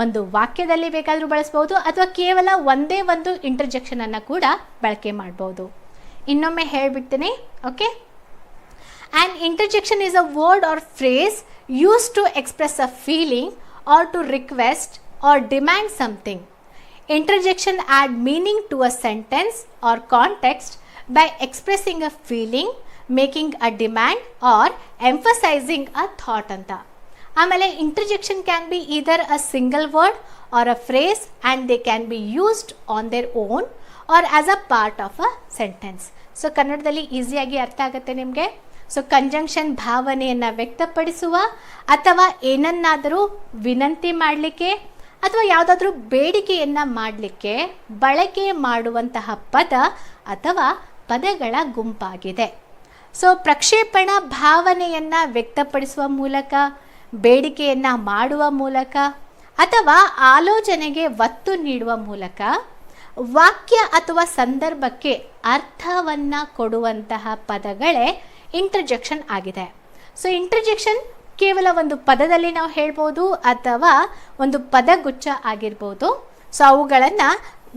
ಒಂದು ವಾಕ್ಯದಲ್ಲಿ ಬೇಕಾದರೂ ಬಳಸ್ಬೋದು ಅಥವಾ ಕೇವಲ ಒಂದೇ ಒಂದು ಇಂಟರ್ಜೆಕ್ಷನನ್ನು ಕೂಡ ಬಳಕೆ ಮಾಡ್ಬೋದು. ಇನ್ನೊಮ್ಮೆ ಹೇಳಿಬಿಡ್ತೀನಿ. Okay, an interjection is a word or phrase used to express a feeling or to request or demand something. Interjection add meaning to a sentence or context by expressing a feeling, making a demand or emphasizing a thought anta. ಆಮೇಲೆ interjection can be either a single word or a phrase and they can be used on their own or as a part of a sentence. So ಕನ್ನಡದಲ್ಲಿ ಈಸಿಯಾಗಿ ಅರ್ಥ ಆಗುತ್ತೆ ನಿಮಗೆ. ಸೊ ಕಂಜಂಕ್ಷನ್ ಭಾವನೆಯನ್ನು ವ್ಯಕ್ತಪಡಿಸುವ ಅಥವಾ ಏನನ್ನಾದರೂ ವಿನಂತಿ ಮಾಡಲಿಕ್ಕೆ ಅಥವಾ ಯಾವುದಾದ್ರೂ ಬೇಡಿಕೆಯನ್ನು ಮಾಡಲಿಕ್ಕೆ ಬಳಕೆ ಮಾಡುವಂತಹ ಪದ ಅಥವಾ ಪದಗಳ ಗುಂಪಾಗಿದೆ. ಸೊ ಪ್ರಕ್ಷೇಪಣ ಭಾವನೆಯನ್ನು ವ್ಯಕ್ತಪಡಿಸುವ ಮೂಲಕ, ಬೇಡಿಕೆಯನ್ನು ಮಾಡುವ ಮೂಲಕ ಅಥವಾ ಆಲೋಚನೆಗೆ ಒತ್ತು ನೀಡುವ ಮೂಲಕ ವಾಕ್ಯ ಅಥವಾ ಸಂದರ್ಭಕ್ಕೆ ಅರ್ಥವನ್ನು ಕೊಡುವಂತಹ ಪದಗಳೇ ಇಂಟರ್ಜೆಕ್ಷನ್ ಆಗಿದೆ. ಸೊ ಇಂಟರ್ಜೆಕ್ಷನ್ ಕೇವಲ ಒಂದು ಪದದಲ್ಲಿ ನಾವು ಹೇಳ್ಬೋದು ಅಥವಾ ಒಂದು ಪದಗುಚ್ಛ ಆಗಿರ್ಬೋದು. ಸೊ ಅವುಗಳನ್ನು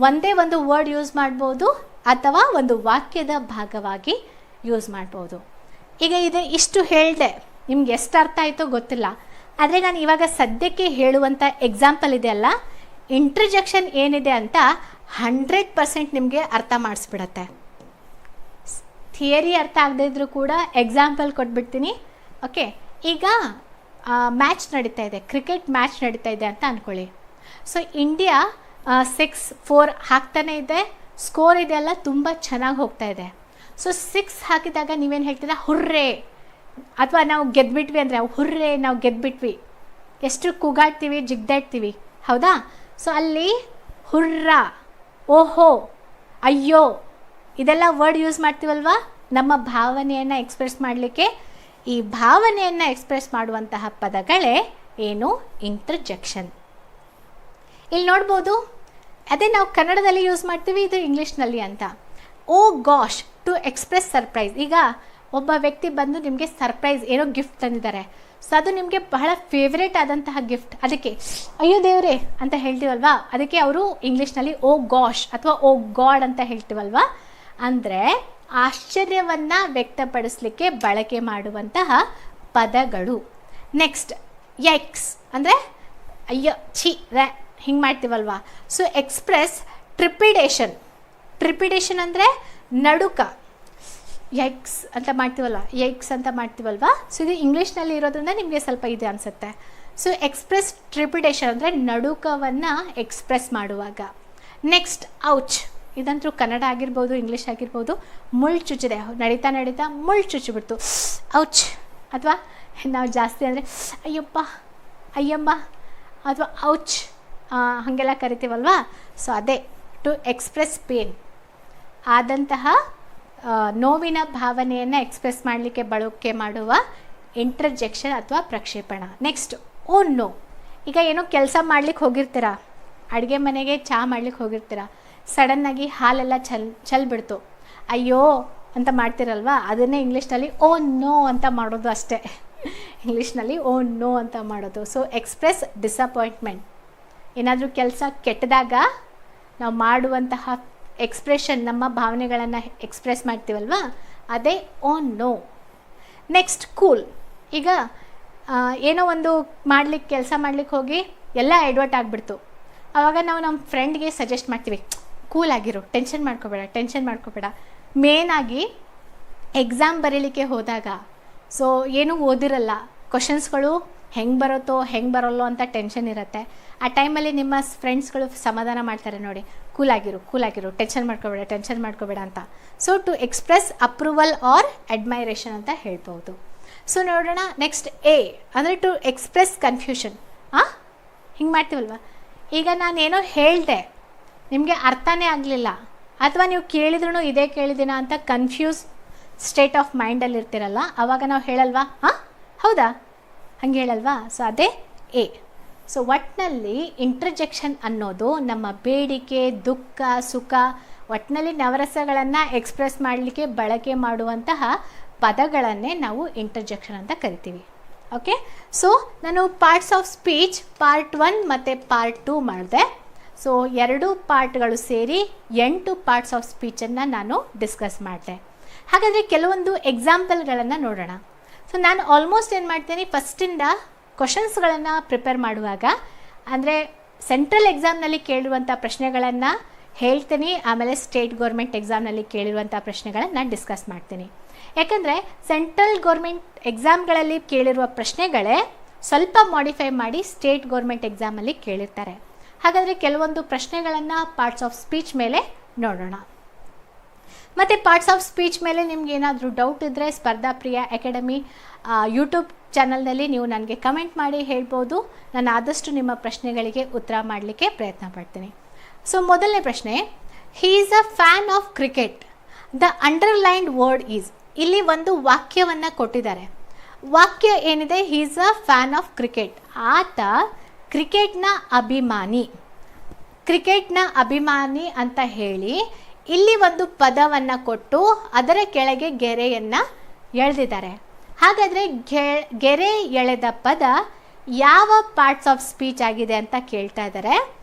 ಒಂದೇ ಒಂದು ವರ್ಡ್ ಯೂಸ್ ಮಾಡ್ಬೋದು ಅಥವಾ ಒಂದು ವಾಕ್ಯದ ಭಾಗವಾಗಿ ಯೂಸ್ ಮಾಡ್ಬೋದು. ಈಗ ಇಷ್ಟು ಹೇಳಿದೆ, ನಿಮ್ಗೆ ಎಷ್ಟು ಅರ್ಥ ಆಯಿತೋ ಗೊತ್ತಿಲ್ಲ. ಆದರೆ ನಾನು ಇವಾಗ ಸದ್ಯಕ್ಕೆ ಹೇಳುವಂಥ ಎಕ್ಸಾಂಪಲ್ ಇದೆಯಲ್ಲ, ಇಂಟರ್ಜೆಕ್ಷನ್ ಏನಿದೆ ಅಂತ 100% ನಿಮಗೆ ಅರ್ಥ ಮಾಡಿಸ್ಬಿಡತ್ತೆ. ಥಿಯರಿ ಅರ್ಥ ಆಗದೇ ಇದ್ರೂ ಕೂಡ ಎಕ್ಸಾಂಪಲ್ ಕೊಟ್ಬಿಡ್ತೀನಿ. ಓಕೆ, ಈಗ ಮ್ಯಾಚ್ ನಡೀತಾ ಇದೆ, ಕ್ರಿಕೆಟ್ ಮ್ಯಾಚ್ ನಡೀತಾ ಇದೆ ಅಂತ ಅಂದ್ಕೊಳ್ಳಿ. ಸೊ ಇಂಡಿಯಾ 6-4 ಹಾಕ್ತಾನೆ ಇದೆ, ಸ್ಕೋರ್ ಇದೆಲ್ಲ ತುಂಬ ಚೆನ್ನಾಗಿ ಹೋಗ್ತಾ ಇದೆ. ಸೊ 6 ಹಾಕಿದಾಗ ನೀವೇನು ಹೇಳ್ತೀರಾ? ಹುರ್ರೇ, ಅಥವಾ ನಾವು ಗೆದ್ಬಿಟ್ವಿ ಅಂದರೆ ಹುರ್ರೇ ನಾವು ಗೆದ್ಬಿಟ್ವಿ, ಎಷ್ಟು ಕೂಗಾಡ್ತೀವಿ, ಜಿಗ್ದಾಡ್ತೀವಿ, ಹೌದಾ? ಸೊ ಅಲ್ಲಿ ಹುರ್ರ, ಓಹೋ, ಅಯ್ಯೋ ಇದೆಲ್ಲ ವರ್ಡ್ ಯೂಸ್ ಮಾಡ್ತೀವಲ್ವಾ ನಮ್ಮ ಭಾವನೆಯನ್ನು ಎಕ್ಸ್ಪ್ರೆಸ್ ಮಾಡಲಿಕ್ಕೆ. ಈ ಭಾವನೆಯನ್ನು ಎಕ್ಸ್ಪ್ರೆಸ್ ಮಾಡುವಂತಹ ಪದಗಳೇ ಏನು? ಇಂಟರ್ಜೆಕ್ಷನ್. ಇಲ್ಲಿ ನೋಡ್ಬೋದು, ಅದೇ ನಾವು ಕನ್ನಡದಲ್ಲಿ ಯೂಸ್ ಮಾಡ್ತೀವಿ, ಇದು ಇಂಗ್ಲೀಷ್ನಲ್ಲಿ ಅಂತ. ಓ ಗಾಶ್, ಟು ಎಕ್ಸ್ಪ್ರೆಸ್ ಸರ್ಪ್ರೈಸ್. ಈಗ ಒಬ್ಬ ವ್ಯಕ್ತಿ ಬಂದು ನಿಮಗೆ ಸರ್ಪ್ರೈಸ್ ಏನೋ ಗಿಫ್ಟ್ ತಂದಿದ್ದಾರೆ. ಸೊ ಅದು ನಿಮಗೆ ಬಹಳ ಫೇವ್ರೇಟ್ ಆದಂತಹ ಗಿಫ್ಟ್, ಅದಕ್ಕೆ ಅಯ್ಯೋ ದೇವ್ರೇ ಅಂತ ಹೇಳ್ತೀವಲ್ವಾ, ಅದಕ್ಕೆ ಅವರು ಇಂಗ್ಲೀಷ್ನಲ್ಲಿ ಓ ಗಾಶ್ ಅಥವಾ ಓ ಗಾಡ್ ಅಂತ ಹೇಳ್ತೀವಲ್ವಾ. ಅಂದರೆ ಆಶ್ಚರ್ಯವನ್ನು ವ್ಯಕ್ತಪಡಿಸಲಿಕ್ಕೆ ಬಳಕೆ ಮಾಡುವಂತಹ ಪದಗಳು. ನೆಕ್ಸ್ಟ್ ಎಕ್ಸ್ ಅಂದರೆ ಅಯ್ಯೋ, ಛೀ, ರೇ, ಹಿಂಗೆ ಮಾಡ್ತೀವಲ್ವಾ. So express ಟ್ರಿಪಿಡೇಷನ್. ಟ್ರಿಪಿಡೇಷನ್ ಅಂದರೆ ನಡುಕ. ಎಕ್ಸ್ ಅಂತ ಮಾಡ್ತೀವಲ್ವಾ. ಸೊ ಇದು ಇಂಗ್ಲೀಷ್ನಲ್ಲಿ ಇರೋದ್ರಿಂದ ನಿಮಗೆ ಸ್ವಲ್ಪ ಇದೆ ಅನಿಸುತ್ತೆ. ಸೊ ಎಕ್ಸ್ಪ್ರೆಸ್ ಟ್ರಿಪಿಡೇಷನ್ ಅಂದರೆ ನಡುಕವನ್ನು ಎಕ್ಸ್ಪ್ರೆಸ್ ಮಾಡುವಾಗ. Next ouch. ಇದಂತೂ ಕನ್ನಡ ಆಗಿರ್ಬೋದು, ಇಂಗ್ಲೀಷ್ ಆಗಿರ್ಬೋದು. ಮುಳ್ಳು ಚುಚ್ಚಿದೆ, ನಡೀತಾ ಮುಳ್ಳು ಚುಚ್ಚಿಬಿಡ್ತು, ಔಚ್. ಅಥವಾ ನಾವು ಜಾಸ್ತಿ ಅಂದರೆ ಅಯ್ಯಪ್ಪ, ಅಯ್ಯಮ್ಮ ಅಥವಾ ಔಚ್ ಹಾಗೆಲ್ಲ ಕರಿತೀವಲ್ವಾ. ಸೊ ಅದೇ ಟು ಎಕ್ಸ್ಪ್ರೆಸ್ ಪೇನ್, ಆದಂತಹ ನೋವಿನ ಭಾವನೆಯನ್ನು ಎಕ್ಸ್ಪ್ರೆಸ್ ಮಾಡಲಿಕ್ಕೆ ಬಳಕೆ ಮಾಡುವ ಇಂಟರ್ಜೆಕ್ಷನ್ ಅಥವಾ ಪ್ರಕ್ಷೇಪಣ. Next oh no. ಈಗ ಏನೋ ಕೆಲಸ ಮಾಡ್ಲಿಕ್ಕೆ ಹೋಗಿರ್ತೀರ, ಅಡುಗೆ ಮನೆಗೆ ಚಹಾ ಮಾಡ್ಲಿಕ್ಕೆ ಹೋಗಿರ್ತೀರ, ಸಡನ್ನಾಗಿ ಹಾಲೆಲ್ಲ ಚೆಲ್ಬಿಡ್ತು, ಅಯ್ಯೋ ಅಂತ ಮಾಡ್ತಿರಲ್ವಾ. ಅದನ್ನೇ ಇಂಗ್ಲೀಷ್ನಲ್ಲಿ ಓ ನೋ ಅಂತ ಮಾಡೋದು ಅಷ್ಟೇ. ಇಂಗ್ಲೀಷ್ನಲ್ಲಿ ಓ ನೋ ಅಂತ ಮಾಡೋದು. So express disappointment. ಏನಾದರೂ ಕೆಲಸ ಕೆಟ್ಟದಾಗ ನಾವು ಮಾಡುವಂತಹ ಎಕ್ಸ್ಪ್ರೆಷನ್, ನಮ್ಮ ಭಾವನೆಗಳನ್ನು ಎಕ್ಸ್ಪ್ರೆಸ್ ಮಾಡ್ತೀವಲ್ವಾ, ಅದೇ ಓ ನೋ. Next cool. ಈಗ ಏನೋ ಒಂದು ಕೆಲಸ ಮಾಡ್ಲಿಕ್ಕೆ ಹೋಗಿ ಎಲ್ಲ ಎಡ್ವರ್ಟ್ ಆಗಿಬಿಡ್ತು. ಆವಾಗ ನಾವು ನಮ್ಮ ಫ್ರೆಂಡ್ಗೆ ಸಜೆಸ್ಟ್ ಮಾಡ್ತೀವಿ, ಕೂಲ್ ಆಗಿರು, ಟೆನ್ಷನ್ ಮಾಡ್ಕೋಬೇಡ. ಮೇನಾಗಿ ಎಕ್ಸಾಮ್ ಬರೀಲಿಕ್ಕೆ ಹೋದಾಗ, ಸೊ ಏನೂ ಓದಿರಲ್ಲ, ಕ್ವಶನ್ಸ್ಗಳು ಹೆಂಗೆ ಬರೋಲ್ಲೋ ಅಂತ ಟೆನ್ಷನ್ ಇರುತ್ತೆ. ಆ ಟೈಮಲ್ಲಿ ನಿಮ್ಮ ಫ್ರೆಂಡ್ಸ್ಗಳು ಸಮಾಧಾನ ಮಾಡ್ತಾರೆ, ನೋಡಿ ಕೂಲಾಗಿರು, ಟೆನ್ಷನ್ ಮಾಡ್ಕೋಬೇಡ ಅಂತ. So to express approval or admiration ಅಂತ ಹೇಳ್ಬೋದು. ಸೊ ನೋಡೋಣ. ನೆಕ್ಸ್ಟ್ ಎ ಅಂದರೆ ಟು ಎಕ್ಸ್ಪ್ರೆಸ್ ಕನ್ಫ್ಯೂಷನ್. ಹಿಂಗೆ ಮಾಡ್ತೀವಲ್ವ. ಈಗ ನಾನೇನೋ ಹೇಳಿದೆ, ನಿಮಗೆ ಅರ್ಥನೇ ಆಗಲಿಲ್ಲ, ಅಥವಾ ನೀವು ಕೇಳಿದ್ರೂ ಇದೇ ಕೇಳಿದಿನ ಅಂತ ಕನ್ಫ್ಯೂಸ್ ಸ್ಟೇಟ್ ಆಫ್ ಮೈಂಡಲ್ಲಿ ಇರ್ತೀರಲ್ಲ, ಆವಾಗ ನಾವು ಹೇಳಲ್ವಾ ಹಾಂ ಹೌದಾ ಹಂಗೆ ಹೇಳಲ್ವಾ. ಸೊ ಅದೇ ಎ. ಸೊ ಒಟ್ಟಿನಲ್ಲಿ ಇಂಟರ್ಜೆಕ್ಷನ್ ಅನ್ನೋದು ನಮ್ಮ ಬೇಡಿಕೆ, ದುಃಖ, ಸುಖ, ಒಟ್ಟಿನಲ್ಲಿ ನವರಸಗಳನ್ನು ಎಕ್ಸ್ಪ್ರೆಸ್ ಮಾಡಲಿಕ್ಕೆ ಬಳಕೆ ಮಾಡುವಂತಹ ಪದಗಳನ್ನೇ ನಾವು ಇಂಟರ್ಜೆಕ್ಷನ್ ಅಂತ ಕರಿತೀವಿ. ಓಕೆ, ಸೊ ನಾನು ಪಾರ್ಟ್ಸ್ ಆಫ್ ಸ್ಪೀಚ್ ಪಾರ್ಟ್ 1 ಮತ್ತು ಪಾರ್ಟ್ 2 ಮಾಡಿದೆ. ಸೊ 2 ಪಾರ್ಟ್ಗಳು ಸೇರಿ 8 ಪಾರ್ಟ್ಸ್ ಆಫ್ ಸ್ಪೀಚನ್ನು ನಾನು ಡಿಸ್ಕಸ್ ಮಾಡಿದೆ. ಹಾಗಾದರೆ ಕೆಲವೊಂದು ಎಕ್ಸಾಂಪಲ್ಗಳನ್ನು ನೋಡೋಣ. ಸೊ ನಾನು ಆಲ್ಮೋಸ್ಟ್ ಏನು ಮಾಡ್ತೀನಿ, ಫಸ್ಟಿಂದ ಕ್ವಶನ್ಸ್ಗಳನ್ನು ಪ್ರಿಪೇರ್ ಮಾಡುವಾಗ ಅಂದರೆ ಸೆಂಟ್ರಲ್ ಎಕ್ಸಾಮ್ನಲ್ಲಿ ಕೇಳಿರುವಂಥ ಪ್ರಶ್ನೆಗಳನ್ನು ಹೇಳ್ತೀನಿ, ಆಮೇಲೆ ಸ್ಟೇಟ್ ಗೌರ್ಮೆಂಟ್ ಎಕ್ಸಾಮ್ನಲ್ಲಿ ಕೇಳಿರುವಂಥ ಪ್ರಶ್ನೆಗಳನ್ನು ನಾನು ಡಿಸ್ಕಸ್ ಮಾಡ್ತೀನಿ. ಯಾಕಂದರೆ ಸೆಂಟ್ರಲ್ ಗೌರ್ಮೆಂಟ್ ಎಕ್ಸಾಮ್ಗಳಲ್ಲಿ ಕೇಳಿರುವ ಪ್ರಶ್ನೆಗಳೇ ಸ್ವಲ್ಪ ಮಾಡಿಫೈ ಮಾಡಿ ಸ್ಟೇಟ್ ಗೌರ್ಮೆಂಟ್ ಎಕ್ಸಾಮಲ್ಲಿ ಕೇಳಿರ್ತಾರೆ. ಹಾಗಾದರೆ ಕೆಲವೊಂದು ಪ್ರಶ್ನೆಗಳನ್ನು ಪಾರ್ಟ್ಸ್ ಆಫ್ ಸ್ಪೀಚ್ ಮೇಲೆ ನೋಡೋಣ. ಮತ್ತು ಪಾರ್ಟ್ಸ್ ಆಫ್ ಸ್ಪೀಚ್ ಮೇಲೆ ನಿಮ್ಗೆ ಏನಾದರೂ ಡೌಟ್ ಇದ್ದರೆ ಸ್ಪರ್ಧಾ ಪ್ರಿಯ ಅಕಾಡೆಮಿ ಯೂಟ್ಯೂಬ್ ಚಾನಲ್ನಲ್ಲಿ ನೀವು ನನಗೆ ಕಮೆಂಟ್ ಮಾಡಿ ಹೇಳ್ಬೋದು. ನಾನು ಆದಷ್ಟು ನಿಮ್ಮ ಪ್ರಶ್ನೆಗಳಿಗೆ ಉತ್ತರ ಮಾಡಲಿಕ್ಕೆ ಪ್ರಯತ್ನ ಪಡ್ತೀನಿ. ಸೊ ಮೊದಲನೇ ಪ್ರಶ್ನೆ, he is a fan of cricket. The underlined word is. ಇಲ್ಲಿ ಒಂದು ವಾಕ್ಯವನ್ನು ಕೊಟ್ಟಿದ್ದಾರೆ. ವಾಕ್ಯ ಏನಿದೆ, he is a fan of cricket. ಆತ ಕ್ರಿಕೆಟ್ನ ಅಭಿಮಾನಿ. ಕ್ರಿಕೆಟ್ನ ಅಭಿಮಾನಿ ಅಂತ ಹೇಳಿ ಇಲ್ಲಿ ಒಂದು ಪದವನ್ನು ಕೊಟ್ಟು ಅದರ ಕೆಳಗೆ ಗೆರೆಯನ್ನು ಎಳೆದಿದ್ದಾರೆ. ಹಾಗಾದರೆ ಗೆರೆ ಎಳೆದ ಪದ ಯಾವ ಪಾರ್ಟ್ಸ್ ಆಫ್ ಸ್ಪೀಚ್ ಆಗಿದೆ ಅಂತ ಕೇಳ್ತಾ ಇದ್ದಾರೆ.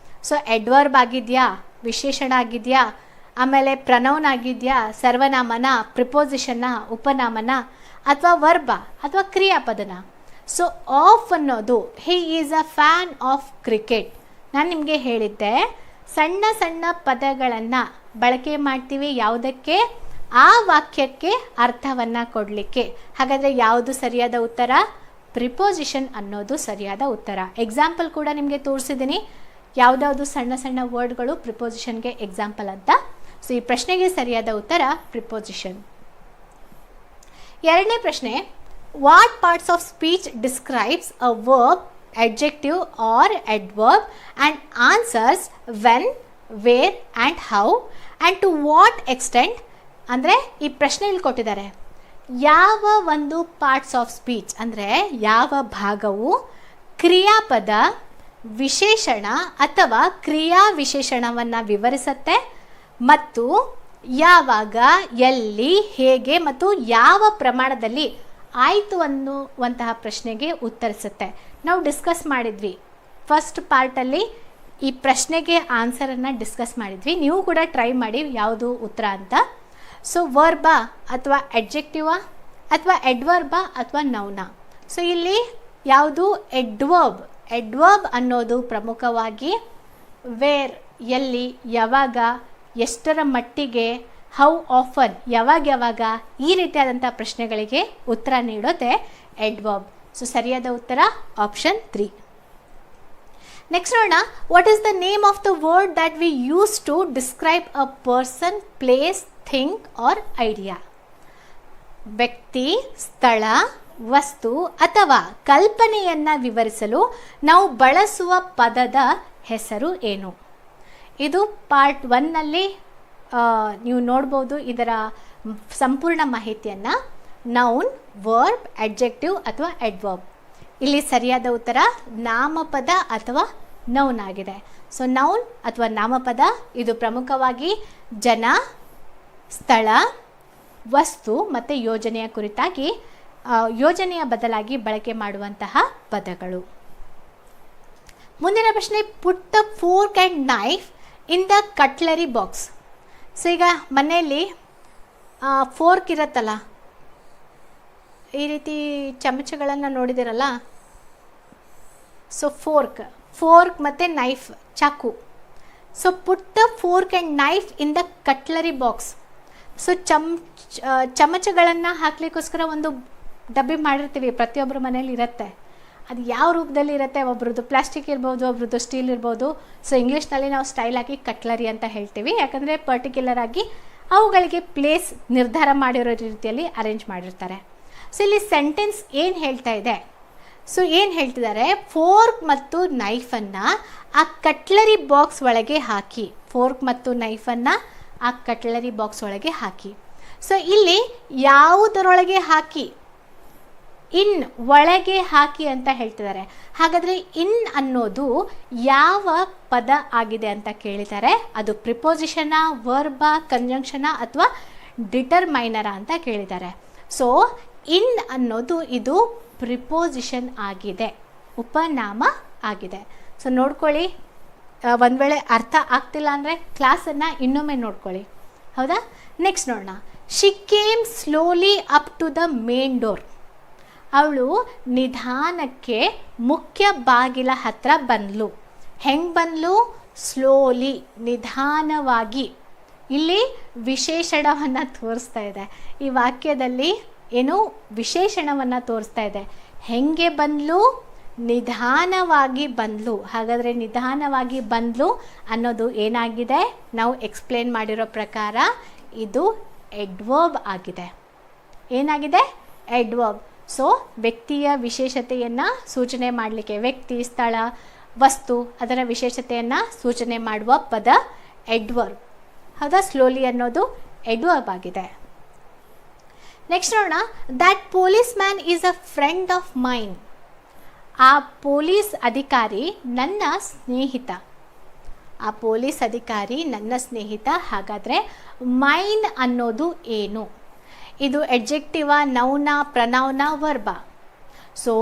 ಸೊ ಎಡ್ವರ್ಬ್ ಆಗಿದೆಯಾ, ವಿಶೇಷಣ ಆಗಿದೆಯಾ, ಆಮೇಲೆ ಪ್ರನೌನ್ ಆಗಿದೆಯಾ, ಸರ್ವನಾಮನ, ಪ್ರಿಪೋಸಿಷನ್ನ, ಉಪನಾಮನ, ಅಥವಾ ವರ್ಬ ಅಥವಾ ಕ್ರಿಯಾಪದನ. ಸೊ ಆಫ್ ಅನ್ನೋದು he is a fan of cricket. ನಾನು ನಿಮಗೆ ಹೇಳಿದ್ದೆ ಸಣ್ಣ ಸಣ್ಣ ಪದಗಳನ್ನು ಬಳಕೆ ಮಾಡ್ತೀವಿ ಯಾವುದಕ್ಕೆ, ಆ ವಾಕ್ಯಕ್ಕೆ ಅರ್ಥವನ್ನು ಕೊಡಲಿಕ್ಕೆ. ಹಾಗಾದರೆ ಯಾವುದು ಸರಿಯಾದ ಉತ್ತರ? ಪ್ರಿಪೋಸಿಷನ್ ಅನ್ನೋದು ಸರಿಯಾದ ಉತ್ತರ. ಎಕ್ಸಾಂಪಲ್ ಕೂಡ ನಿಮಗೆ ತೋರಿಸಿದ್ದೀನಿ ಯಾವುದ್ಯಾವುದು ಸಣ್ಣ ಸಣ್ಣ ವರ್ಡ್ಗಳು ಪ್ರಿಪೋಸಿಷನ್ಗೆ ಎಕ್ಸಾಂಪಲ್ ಅಂತ. ಸೊ ಈ ಪ್ರಶ್ನೆಗೆ ಸರಿಯಾದ ಉತ್ತರ ಪ್ರಿಪೋಸಿಷನ್. ಎರಡನೇ ಪ್ರಶ್ನೆ, what parts of speech describes a verb, adjective or adverb and answers when, where and how and to what extent. ಅಂದರೆ ಈ ಪ್ರಶ್ನೆಯಲ್ಲಿ ಕೊಟ್ಟಿದ್ದಾರೆ ಯಾವ ಒಂದು ಪಾರ್ಟ್ಸ್ ಆಫ್ ಸ್ಪೀಚ್ ಅಂದರೆ ಯಾವ ಭಾಗವು ಕ್ರಿಯಾಪದ, ವಿಶೇಷಣ ಅಥವಾ ಕ್ರಿಯಾ ವಿಶೇಷಣವನ್ನು ವಿವರಿಸುತ್ತೆ ಮತ್ತು ಯಾವಾಗ, ಎಲ್ಲಿ, ಹೇಗೆ ಮತ್ತು ಯಾವ ಪ್ರಮಾಣದಲ್ಲಿ ಆಯಿತು ಅನ್ನುವಂತಹ ಪ್ರಶ್ನೆಗೆ ಉತ್ತರಿಸುತ್ತೆ. ನಾವು ಡಿಸ್ಕಸ್ ಮಾಡಿದ್ವಿ ಫಸ್ಟ್ ಪಾರ್ಟಲ್ಲಿ, ಈ ಪ್ರಶ್ನೆಗೆ ಆನ್ಸರನ್ನು ಡಿಸ್ಕಸ್ ಮಾಡಿದ್ವಿ. ನೀವು ಕೂಡ ಟ್ರೈ ಮಾಡಿ ಯಾವುದು ಉತ್ತರ ಅಂತ. ಸೊ ವರ್ಬಾ ಅಥವಾ ಅಡ್ಜೆಕ್ಟಿವಾ ಅಥವಾ ಎಡ್ವರ್ಬಾ ಅಥವಾ ನೌನಾ. ಸೊ ಇಲ್ಲಿ ಯಾವುದು ಎಡ್ವರ್ಬ್. ಎಡ್ವರ್ಬ್ ಅನ್ನೋದು ಪ್ರಮುಖವಾಗಿ ವೇರ್, ಎಲ್ಲಿ, ಯಾವಾಗ, ಎಷ್ಟರ ಮಟ್ಟಿಗೆ, ಹೌ ಆಫನ್, ಯಾವಾಗ ಈ ರೀತಿಯಾದಂಥ ಪ್ರಶ್ನೆಗಳಿಗೆ ಉತ್ತರ ನೀಡೋದೇ ಎಡ್ವರ್ಬ್. ಸೊ ಸರಿಯಾದ ಉತ್ತರ ಆಪ್ಷನ್ 3. ನೆಕ್ಸ್ಟ್ ನೋಡೋಣ, what is the name of the word that we use to describe a person, place, thing or idea. ವ್ಯಕ್ತಿ, ಸ್ಥಳ, ವಸ್ತು ಅಥವಾ ಕಲ್ಪನೆಯನ್ನು ವಿವರಿಸಲು ನಾವು ಬಳಸುವ ಪದದ ಹೆಸರು ಏನು? ಇದು ಪಾರ್ಟ್ 1ನಲ್ಲಿ ನೀವು ನೋಡ್ಬೋದು ಇದರ ಸಂಪೂರ್ಣ ಮಾಹಿತಿಯನ್ನು. ನೌನ್, ವರ್ಬ್, ಅಡ್ಜೆಕ್ಟಿವ್ ಅಥವಾ ಎಡ್ವರ್ಬ್. ಇಲ್ಲಿ ಸರಿಯಾದ ಉತ್ತರ ನಾಮಪದ ಅಥವಾ ನೌನ್ ಆಗಿದೆ. ಸೊ ನೌನ್ ಅಥವಾ ನಾಮಪದ ಇದು ಪ್ರಮುಖವಾಗಿ ಜನ, ಸ್ಥಳ, ವಸ್ತು ಮತ್ತು ಯೋಜನೆಯ ಕುರಿತಾಗಿ ಯೋಜನೆಯ ಬದಲಾಗಿ ಬಳಕೆ ಮಾಡುವಂತಹ ಪದಗಳು. ಮುಂದಿನ ಪ್ರಶ್ನೆ, put the fork and knife in the cutlery box. So ಈಗ ಮನೆಯಲ್ಲಿ ಫೋರ್ಕ್ ಇರುತ್ತಲ್ಲ, ಈ ರೀತಿ ಚಮಚಗಳನ್ನು ನೋಡಿದಿರಲ್ಲ. ಸೊ ಫೋರ್ಕ್ ಮತ್ತು ನೈಫ್, ಚಾಕು. So put the fork and knife in the cutlery box. So ಚಮಚಗಳನ್ನು ಹಾಕಲಿಕ್ಕೋಸ್ಕರ ಒಂದು ಡಬ್ಬಿ ಮಾಡಿರ್ತೀವಿ, ಪ್ರತಿಯೊಬ್ಬರ ಮನೇಲಿ ಇರುತ್ತೆ. ಅದು ಯಾವ ರೂಪದಲ್ಲಿ ಇರುತ್ತೆ, ಒಬ್ರದ್ದು ಪ್ಲಾಸ್ಟಿಕ್ ಇರ್ಬೋದು, ಒಬ್ರದ್ದು ಸ್ಟೀಲ್ ಇರ್ಬೋದು. ಸೊ ಇಂಗ್ಲೀಷ್ನಲ್ಲಿ ನಾವು ಸ್ಟೈಲ್ ಆಗಿ ಕಟ್ಲರಿ ಅಂತ ಹೇಳ್ತೀವಿ, ಯಾಕಂದರೆ ಪರ್ಟಿಕ್ಯುಲರ್ ಆಗಿ ಅವುಗಳಿಗೆ ಪ್ಲೇಸ್ ನಿರ್ಧಾರ ಮಾಡಿರೋ ರೀತಿಯಲ್ಲಿ ಅರೇಂಜ್ ಮಾಡಿರ್ತಾರೆ. ಸೊ ಇಲ್ಲಿ ಸೆಂಟೆನ್ಸ್ ಏನು ಹೇಳ್ತಾ ಇದೆ, ಸೊ ಏನು ಹೇಳ್ತಿದ್ದಾರೆ, ಫೋರ್ಕ್ ಮತ್ತು ನೈಫನ್ನು ಆ ಕಟ್ಲರಿ ಬಾಕ್ಸ್ ಒಳಗೆ ಹಾಕಿ, ಫೋರ್ಕ್ ಮತ್ತು ನೈಫನ್ನು ಆ ಕಟ್ಲರಿ ಬಾಕ್ಸ್ ಒಳಗೆ ಹಾಕಿ. ಸೊ ಇಲ್ಲಿ ಯಾವುದರೊಳಗೆ ಹಾಕಿ, ಇನ್ ಒಳಗೆ ಹಾಕಿ ಅಂತ ಹೇಳ್ತಿದ್ದಾರೆ. ಹಾಗಾದರೆ ಇನ್ ಅನ್ನೋದು ಯಾವ ಪದ ಆಗಿದೆ ಅಂತ ಕೇಳಿದ್ದಾರೆ. ಅದು ಪ್ರಿಪೋಸಿಷನ, ವರ್ಬ, ಕಂಜಂಕ್ಷನ ಅಥವಾ ಡಿಟರ್ಮೈನರ ಅಂತ ಕೇಳಿದ್ದಾರೆ. ಸೊ ಇನ್ ಅನ್ನೋದು ಇದು ಪ್ರಿಪೋಸಿಷನ್ ಆಗಿದೆ, ಉಪನಾಮ ಆಗಿದೆ. ಸೊ ನೋಡ್ಕೊಳ್ಳಿ, ಒಂದು ವೇಳೆ ಅರ್ಥ ಆಗ್ತಿಲ್ಲ ಅಂದರೆ ಕ್ಲಾಸನ್ನು ಇನ್ನೊಮ್ಮೆ ನೋಡ್ಕೊಳ್ಳಿ. ಹೌದಾ? ನೆಕ್ಸ್ಟ್ ನೋಡೋಣ. She came slowly up to the main door. ಅವಳು ನಿಧಾನಕ್ಕೆ ಮುಖ್ಯ ಬಾಗಿಲ ಹತ್ರ ಬಂದ್ಲು. ಹೆಂಗೆ ಬಂದ್ಲು? ಸ್ಲೋಲಿ, ನಿಧಾನವಾಗಿ. ಇಲ್ಲಿ ವಿಶೇಷಣವನ್ನು ತೋರಿಸ್ತಾ ಇದೆ. ಈ ವಾಕ್ಯದಲ್ಲಿ ಏನು ವಿಶೇಷಣವನ್ನು ತೋರಿಸ್ತಾ ಇದೆ. ಹೆಂಗೆ ಬಂದ್ಲು? ನಿಧಾನವಾಗಿ ಬಂದ್ಲು. ಹಾಗಾದರೆ ನಿಧಾನವಾಗಿ ಬಂದ್ಲು ಅನ್ನೋದು ಏನಾಗಿದೆ? ನಾವು ಎಕ್ಸ್ಪ್ಲೇನ್ ಮಾಡಿರೋ ಪ್ರಕಾರ ಇದು ಎಡ್ವರ್ಬ್ ಆಗಿದೆ. ಏನಾಗಿದೆ? ಎಡ್ವರ್ಬ್. ಸೊ ವ್ಯಕ್ತಿಯ ವಿಶೇಷತೆಯನ್ನು ಸೂಚನೆ ಮಾಡಲಿಕ್ಕೆ, ವ್ಯಕ್ತಿ, ಸ್ಥಳ, ವಸ್ತು ಅದರ ವಿಶೇಷತೆಯನ್ನು ಸೂಚನೆ ಮಾಡುವ ಪದ ಎಡ್ವರ್ಬ್. ಹೌದಾ? ಸ್ಲೋಲಿ ಅನ್ನೋದು ಎಡ್ವರ್ಬ್ ಆಗಿದೆ. ನೆಕ್ಸ್ಟ್ ನೋಡೋಣ. That police man is a friend of main. ಆ ಪೊಲೀಸ್ ಅಧಿಕಾರಿ ನನ್ನ ಸ್ನೇಹಿತ. ಆ ಪೊಲೀಸ್ ಅಧಿಕಾರಿ ನನ್ನ ಸ್ನೇಹಿತ. ಹಾಗಾದರೆ ಮೈನ್ ಅನ್ನೋದು ಏನು? ಇದು ಎಡ್ಜೆಕ್ಟಿವ, ನೌನ, ಪ್ರನೌನ, ವರ್ಬ. ಸೊ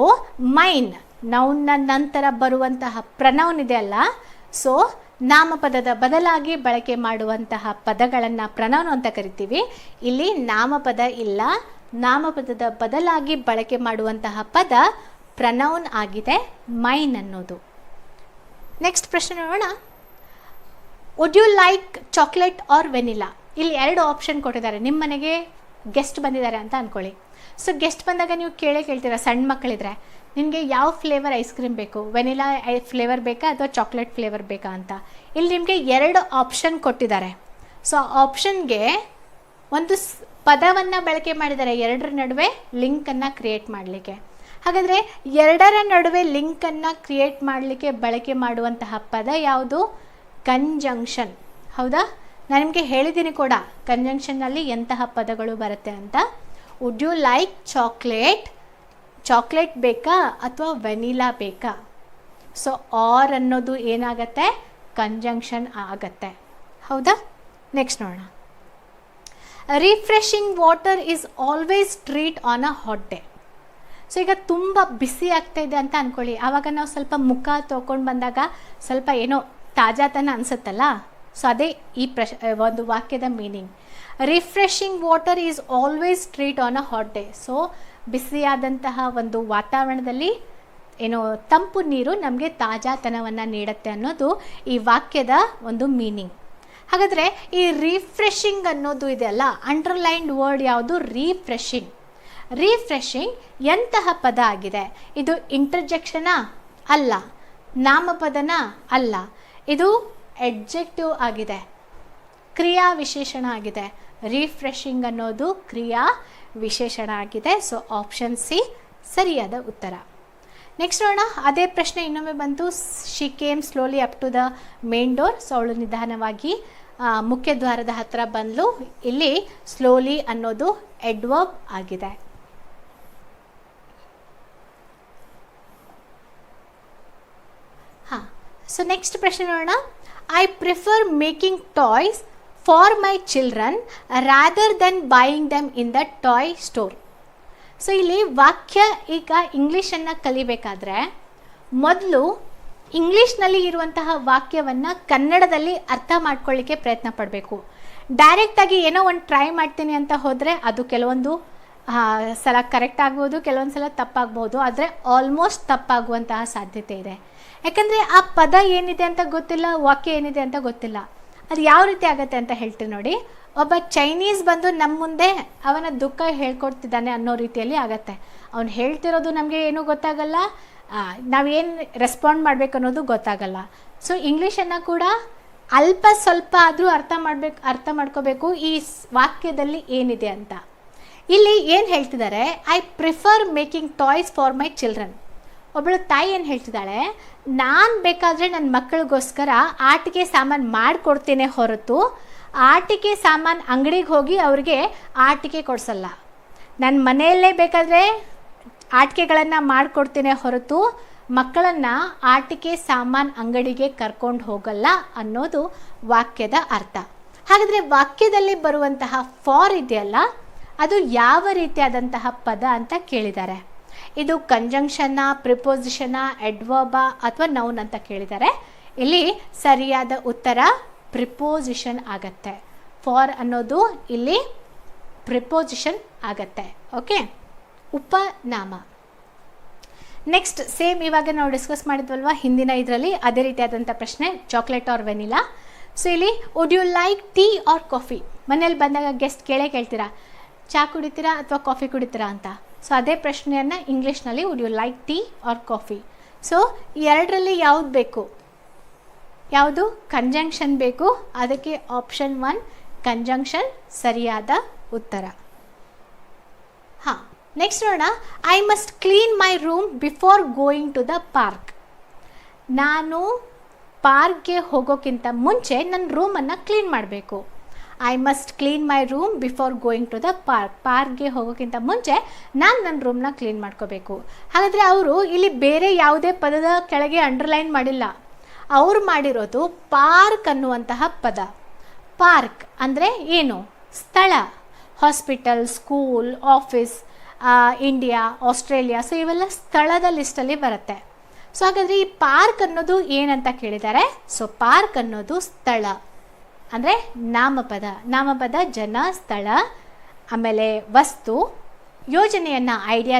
ಮೈನ್ ನೌನ್ನ ನಂತರ ಬರುವಂತಹ ಪ್ರನೌನ್ ಇದೆಯಲ್ಲ, ಸೊ ನಾಮಪದದ ಬದಲಾಗಿ ಬಳಕೆ ಮಾಡುವಂತಹ ಪದಗಳನ್ನು ಪ್ರನೌನ್ ಅಂತ ಕರಿತೀವಿ. ಇಲ್ಲಿ ನಾಮಪದ ಇಲ್ಲ, ನಾಮಪದದ ಬದಲಾಗಿ ಬಳಕೆ ಮಾಡುವಂತಹ ಪದ ಪ್ರನೌನ್ ಆಗಿದೆ ಮೈನ್ ಅನ್ನೋದು. ನೆಕ್ಸ್ಟ್ ಪ್ರಶ್ನೆ ನೋಡೋಣ. Would you like chocolate or vanilla? ಇಲ್ಲಿ 2 ಆಪ್ಷನ್ ಕೊಟ್ಟಿದ್ದಾರೆ. ನಿಮ್ಮ ಮನೆಗೆ ಗೆಸ್ಟ್ ಬಂದಿದ್ದಾರೆ ಅಂತ ಅಂದ್ಕೊಳ್ಳಿ. ಸೊ ಗೆಸ್ಟ್ ಬಂದಾಗ ನೀವು ಕೇಳ್ತೀರಾ, ಸಣ್ಣ ಮಕ್ಕಳಿದ್ರೆ ನಿಮಗೆ ಯಾವ ಫ್ಲೇವರ್ ಐಸ್ ಕ್ರೀಮ್ ಬೇಕು, ವೆನಿಲಾ ಫ್ಲೇವರ್ ಬೇಕಾ ಅಥವಾ ಚಾಕ್ಲೇಟ್ ಫ್ಲೇವರ್ ಬೇಕಾ ಅಂತ. ಇಲ್ಲಿ ನಿಮಗೆ 2 ಆಪ್ಷನ್ ಕೊಟ್ಟಿದ್ದಾರೆ. ಸೊ ಆಪ್ಷನ್ಗೆ ಒಂದು ಪದವನ್ನು ಬಳಕೆ ಮಾಡಿದ್ದಾರೆ, 2ರ ನಡುವೆ ಲಿಂಕನ್ನು ಕ್ರಿಯೇಟ್ ಮಾಡಲಿಕ್ಕೆ. ಹಾಗಾದರೆ 2ರ ನಡುವೆ ಲಿಂಕನ್ನು ಕ್ರಿಯೇಟ್ ಮಾಡಲಿಕ್ಕೆ ಬಳಕೆ ಮಾಡುವಂತಹ ಪದ ಯಾವುದು? ಕಂಜಂಕ್ಷನ್. ಹೌದಾ? ನಾನು ನಿಮಗೆ ಹೇಳಿದ್ದೀನಿ ಕೂಡ ಕಂಜಂಕ್ಷನ್ನಲ್ಲಿ ಎಂತಹ ಪದಗಳು ಬರುತ್ತೆ ಅಂತ. Would you like chocolate, chocolate ಬೇಕಾ ಅಥವಾ ವೆನಿಲಾ ಬೇಕಾ? ಸೊ ಆರ್ ಅನ್ನೋದು ಏನಾಗತ್ತೆ? ಕಂಜಂಕ್ಷನ್ ಆಗತ್ತೆ. ಹೌದಾ? ನೆಕ್ಸ್ಟ್ ನೋಡೋಣ. Refreshing water is always treat on a hot day. So ಈಗ ತುಂಬ ಬಿಸಿ ಆಗ್ತಾ ಇದೆ ಅಂತ ಅಂದ್ಕೊಳ್ಳಿ. ಆವಾಗ ನಾವು ಸ್ವಲ್ಪ ಮುಖ ತೊಗೊಂಡು ಬಂದಾಗ ಸ್ವಲ್ಪ ಏನೋ ತಾಜಾತನ ಅನಿಸುತ್ತಲ್ಲ. ಸೊ ಅದೇ ಈ ಒಂದು ವಾಕ್ಯದ meaning. Refreshing water is always treat on a hot day. So ಬಿಸಿಯಾದಂತಹ ಒಂದು ವಾತಾವರಣದಲ್ಲಿ ಏನೋ ತಂಪು ನೀರು ನಮಗೆ ತಾಜಾತನವನ್ನು ನೀಡುತ್ತೆ ಅನ್ನೋದು ಈ ವಾಕ್ಯದ ಒಂದು ಮೀನಿಂಗ್. ಹಾಗಾದರೆ ಈ ರಿಫ್ರೆಶಿಂಗ್ ಅನ್ನೋದು ಇದೆಯಲ್ಲ, ಅಂಡರ್ಲೈನ್ಡ್ ವರ್ಡ್ ಯಾವುದು? ರಿಫ್ರೆಶಿಂಗ್. ರಿಫ್ರೆಶಿಂಗ್ ಎಂತಹ ಪದ ಆಗಿದೆ? ಇದು ಇಂಟರ್ಜೆಕ್ಷನಾ? ಅಲ್ಲ. ನಾಮಪದನ? ಅಲ್ಲ. ಇದು ಎಡ್ಜೆಕ್ಟಿವ್ ಆಗಿದೆ, ಕ್ರಿಯಾ ವಿಶೇಷಣ ಆಗಿದೆ. ರಿಫ್ರೆಶಿಂಗ್ ಅನ್ನೋದು ಕ್ರಿಯಾ ವಿಶೇಷಣ ಆಗಿದೆ. ಸೊ ಆಪ್ಷನ್ ಸಿ ಸರಿಯಾದ ಉತ್ತರ. ನೆಕ್ಸ್ಟ್ ನೋಡೋಣ. ಅದೇ ಪ್ರಶ್ನೆ ಇನ್ನೊಮ್ಮೆ ಬಂತು. She came slowly up to the main door. So ಅವಳು ನಿಧಾನವಾಗಿ ಮುಖ್ಯ ದ್ವಾರದ ಹತ್ರ ಬಂದ್ಲು. ಇಲ್ಲಿ ಸ್ಲೋಲಿ ಅನ್ನೋದು ಎಡ್ವರ್ಬ್ ಆಗಿದೆ. ಸೊ ನೆಕ್ಸ್ಟ್ ಪ್ರಶ್ನೆ ನೋಡೋಣ. I prefer making toys for my children rather then buying them in the toy store. So ಇಲ್ಲಿ ವಾಕ್ಯ, ಈಗ ಇಂಗ್ಲೀಷನ್ನು ಕಲಿಬೇಕಾದ್ರೆ ಮೊದಲು ಇಂಗ್ಲೀಷ್ನಲ್ಲಿ ಇರುವಂತಹ ವಾಕ್ಯವನ್ನು ಕನ್ನಡದಲ್ಲಿ ಅರ್ಥ ಮಾಡ್ಕೊಳ್ಳಿಕ್ಕೆ ಪ್ರಯತ್ನ ಪಡಬೇಕು. ಡೈರೆಕ್ಟಾಗಿ ಏನೋ ಒಂದು ಟ್ರೈ ಮಾಡ್ತೀನಿ ಅಂತ ಹೋದರೆ ಅದು ಕೆಲವೊಂದು ಸಲ ಕರೆಕ್ಟ್ ಆಗ್ಬೋದು, ಕೆಲವೊಂದು ಸಲ ತಪ್ಪಾಗ್ಬೋದು. ಆದರೆ ಆಲ್ಮೋಸ್ಟ್ ತಪ್ಪಾಗುವಂತಹ ಸಾಧ್ಯತೆ ಇದೆ. ಯಾಕಂದರೆ ಆ ಪದ ಏನಿದೆ ಅಂತ ಗೊತ್ತಿಲ್ಲ, ವಾಕ್ಯ ಏನಿದೆ ಅಂತ ಗೊತ್ತಿಲ್ಲ. ಅದು ಯಾವ ರೀತಿ ಆಗುತ್ತೆ ಅಂತ ಹೇಳ್ತೀನಿ ನೋಡಿ. ಒಬ್ಬ ಚೈನೀಸ್ ಬಂದು ನಮ್ಮ ಮುಂದೆ ಅವನ ದುಃಖ ಹೇಳ್ಕೊಡ್ತಿದ್ದಾನೆ ಅನ್ನೋ ರೀತಿಯಲ್ಲಿ ಆಗತ್ತೆ. ಅವನು ಹೇಳ್ತಿರೋದು ನಮಗೆ ಏನೂ ಗೊತ್ತಾಗಲ್ಲ, ನಾವೇನು ರೆಸ್ಪಾಂಡ್ ಮಾಡಬೇಕು ಅನ್ನೋದು ಗೊತ್ತಾಗಲ್ಲ. ಸೊ ಇಂಗ್ಲೀಷನ್ನು ಕೂಡ ಅಲ್ಪ ಸ್ವಲ್ಪ ಆದರೂ ಅರ್ಥ ಮಾಡ್ಕೋಬೇಕು ಈ ವಾಕ್ಯದಲ್ಲಿ ಏನಿದೆ ಅಂತ. ಇಲ್ಲಿ ಏನು ಹೇಳ್ತಿದ್ದಾರೆ? I prefer making toys for my children. ಒಬ್ಬಳು ತಾಯಿ ಏನು ಹೇಳ್ತಿದ್ದಾಳೆ, ನಾನು ಬೇಕಾದರೆ ನನ್ನ ಮಕ್ಕಳಿಗೋಸ್ಕರ ಆಟಿಕೆ ಸಾಮಾನು ಮಾಡಿಕೊಡ್ತೇನೆ ಹೊರತು ಆಟಿಕೆ ಸಾಮಾನು ಅಂಗಡಿಗೆ ಹೋಗಿ ಅವ್ರಿಗೆ ಆಟಿಕೆ ಕೊಡಿಸಲ್ಲ. ನನ್ನ ಮನೆಯಲ್ಲೇ ಬೇಕಾದರೆ ಆಟಿಕೆಗಳನ್ನು ಮಾಡಿಕೊಡ್ತೇನೆ ಹೊರತು ಮಕ್ಕಳನ್ನು ಆಟಿಕೆ ಸಾಮಾನು ಅಂಗಡಿಗೆ ಕರ್ಕೊಂಡು ಹೋಗಲ್ಲ ಅನ್ನೋದು ವಾಕ್ಯದ ಅರ್ಥ. ಹಾಗಾದರೆ ವಾಕ್ಯದಲ್ಲಿ ಬರುವಂತಹ ಫಾರ್ ಇದೆಯಲ್ಲ, ಅದು ಯಾವ ರೀತಿಯಾದಂತಹ ಪದ ಅಂತ ಕೇಳಿದ್ದಾರೆ. ಇದು ಕಂಜಂಕ್ಷನ್ನ, ಪ್ರಿಪೋಸಿಷನ, ಎಡ್ವರ್ಬ ಅಥವಾ ನೌನ್ ಅಂತ ಕೇಳಿದ್ದಾರೆ. ಇಲ್ಲಿ ಸರಿಯಾದ ಉತ್ತರ ಪ್ರಿಪೋಸಿಷನ್ ಆಗತ್ತೆ. ಫಾರ್ ಅನ್ನೋದು ಇಲ್ಲಿ ಪ್ರಿಪೋಸಿಷನ್ ಆಗತ್ತೆ. ಓಕೆ, ಉಪನಾಮ. ನೆಕ್ಸ್ಟ್ ಸೇಮ್ ಇವಾಗ ನಾವು ಡಿಸ್ಕಸ್ ಮಾಡಿದ್ವಲ್ವ ಹಿಂದಿನ ಇದರಲ್ಲಿ, ಅದೇ ರೀತಿಯಾದಂಥ ಪ್ರಶ್ನೆ, ಚಾಕ್ಲೇಟ್ ಆರ್ ವೆನಿಲಾ. ಸೊ ಇಲ್ಲಿ would you like tea or coffee? ಮನೇಲಿ ಬಂದಾಗ ಗೆಸ್ಟ್ ಕೇಳ್ತೀರಾ, ಚಹಾ ಕುಡಿತೀರಾ ಅಥವಾ ಕಾಫಿ ಕುಡಿತೀರಾ ಅಂತ. ಸೊ ಅದೇ ಪ್ರಶ್ನೆಯನ್ನು ಇಂಗ್ಲೀಷ್ನಲ್ಲಿ would you like tea or coffee. So ಎರಡರಲ್ಲಿ ಯಾವುದು ಬೇಕು? ಯಾವುದು? ಕಂಜಂಕ್ಷನ್ ಬೇಕು. ಅದಕ್ಕೆ ಆಪ್ಷನ್ 1 ಕಂಜಂಕ್ಷನ್ ಸರಿಯಾದ ಉತ್ತರ. ಹಾಂ, ನೆಕ್ಸ್ಟ್ ನೋಡೋಣ. I must clean my room before going to the park. ನಾನು ಪಾರ್ಕ್ಗೆ ಹೋಗೋಕ್ಕಿಂತ ಮುಂಚೆ ನನ್ನ ರೂಮನ್ನು ಕ್ಲೀನ್ ಮಾಡಬೇಕು. I must clean my room before going to the park. ಪಾರ್ಕ್ಗೆ ಹೋಗೋಕ್ಕಿಂತ ಮುಂಚೆ ನಾನು ನನ್ನ ರೂಮ್ನ ಕ್ಲೀನ್ ಮಾಡ್ಕೋಬೇಕು. ಹಾಗಾದರೆ ಅವರು ಇಲ್ಲಿ ಬೇರೆ ಯಾವುದೇ ಪದದ ಕೆಳಗೆ ಅಂಡರ್ಲೈನ್ ಮಾಡಿಲ್ಲ. ಅವರು ಮಾಡಿರೋದು ಪಾರ್ಕ್ ಅನ್ನುವಂತಹ ಪದ. ಪಾರ್ಕ್ ಅಂದರೆ ಏನು? ಸ್ಥಳ. Hospital, school, office, India, Australia, so ಇವೆಲ್ಲ ಸ್ಥಳದ ಲಿಸ್ಟಲ್ಲಿ ಬರುತ್ತೆ. ಸೊ ಹಾಗಾದರೆ ಈ ಪಾರ್ಕ್ ಅನ್ನೋದು ಏನಂತ ಕೇಳಿದ್ದಾರೆ. ಸೊ ಪಾರ್ಕ್ ಅನ್ನೋದು ಸ್ಥಳ, ಅಂದರೆ ನಾಮಪದ. ನಾಮಪದ ಜನ, ಸ್ಥಳ, ಆಮೇಲೆ ವಸ್ತು, ಯೋಜನೆಯನ್ನು, ಐಡಿಯಾ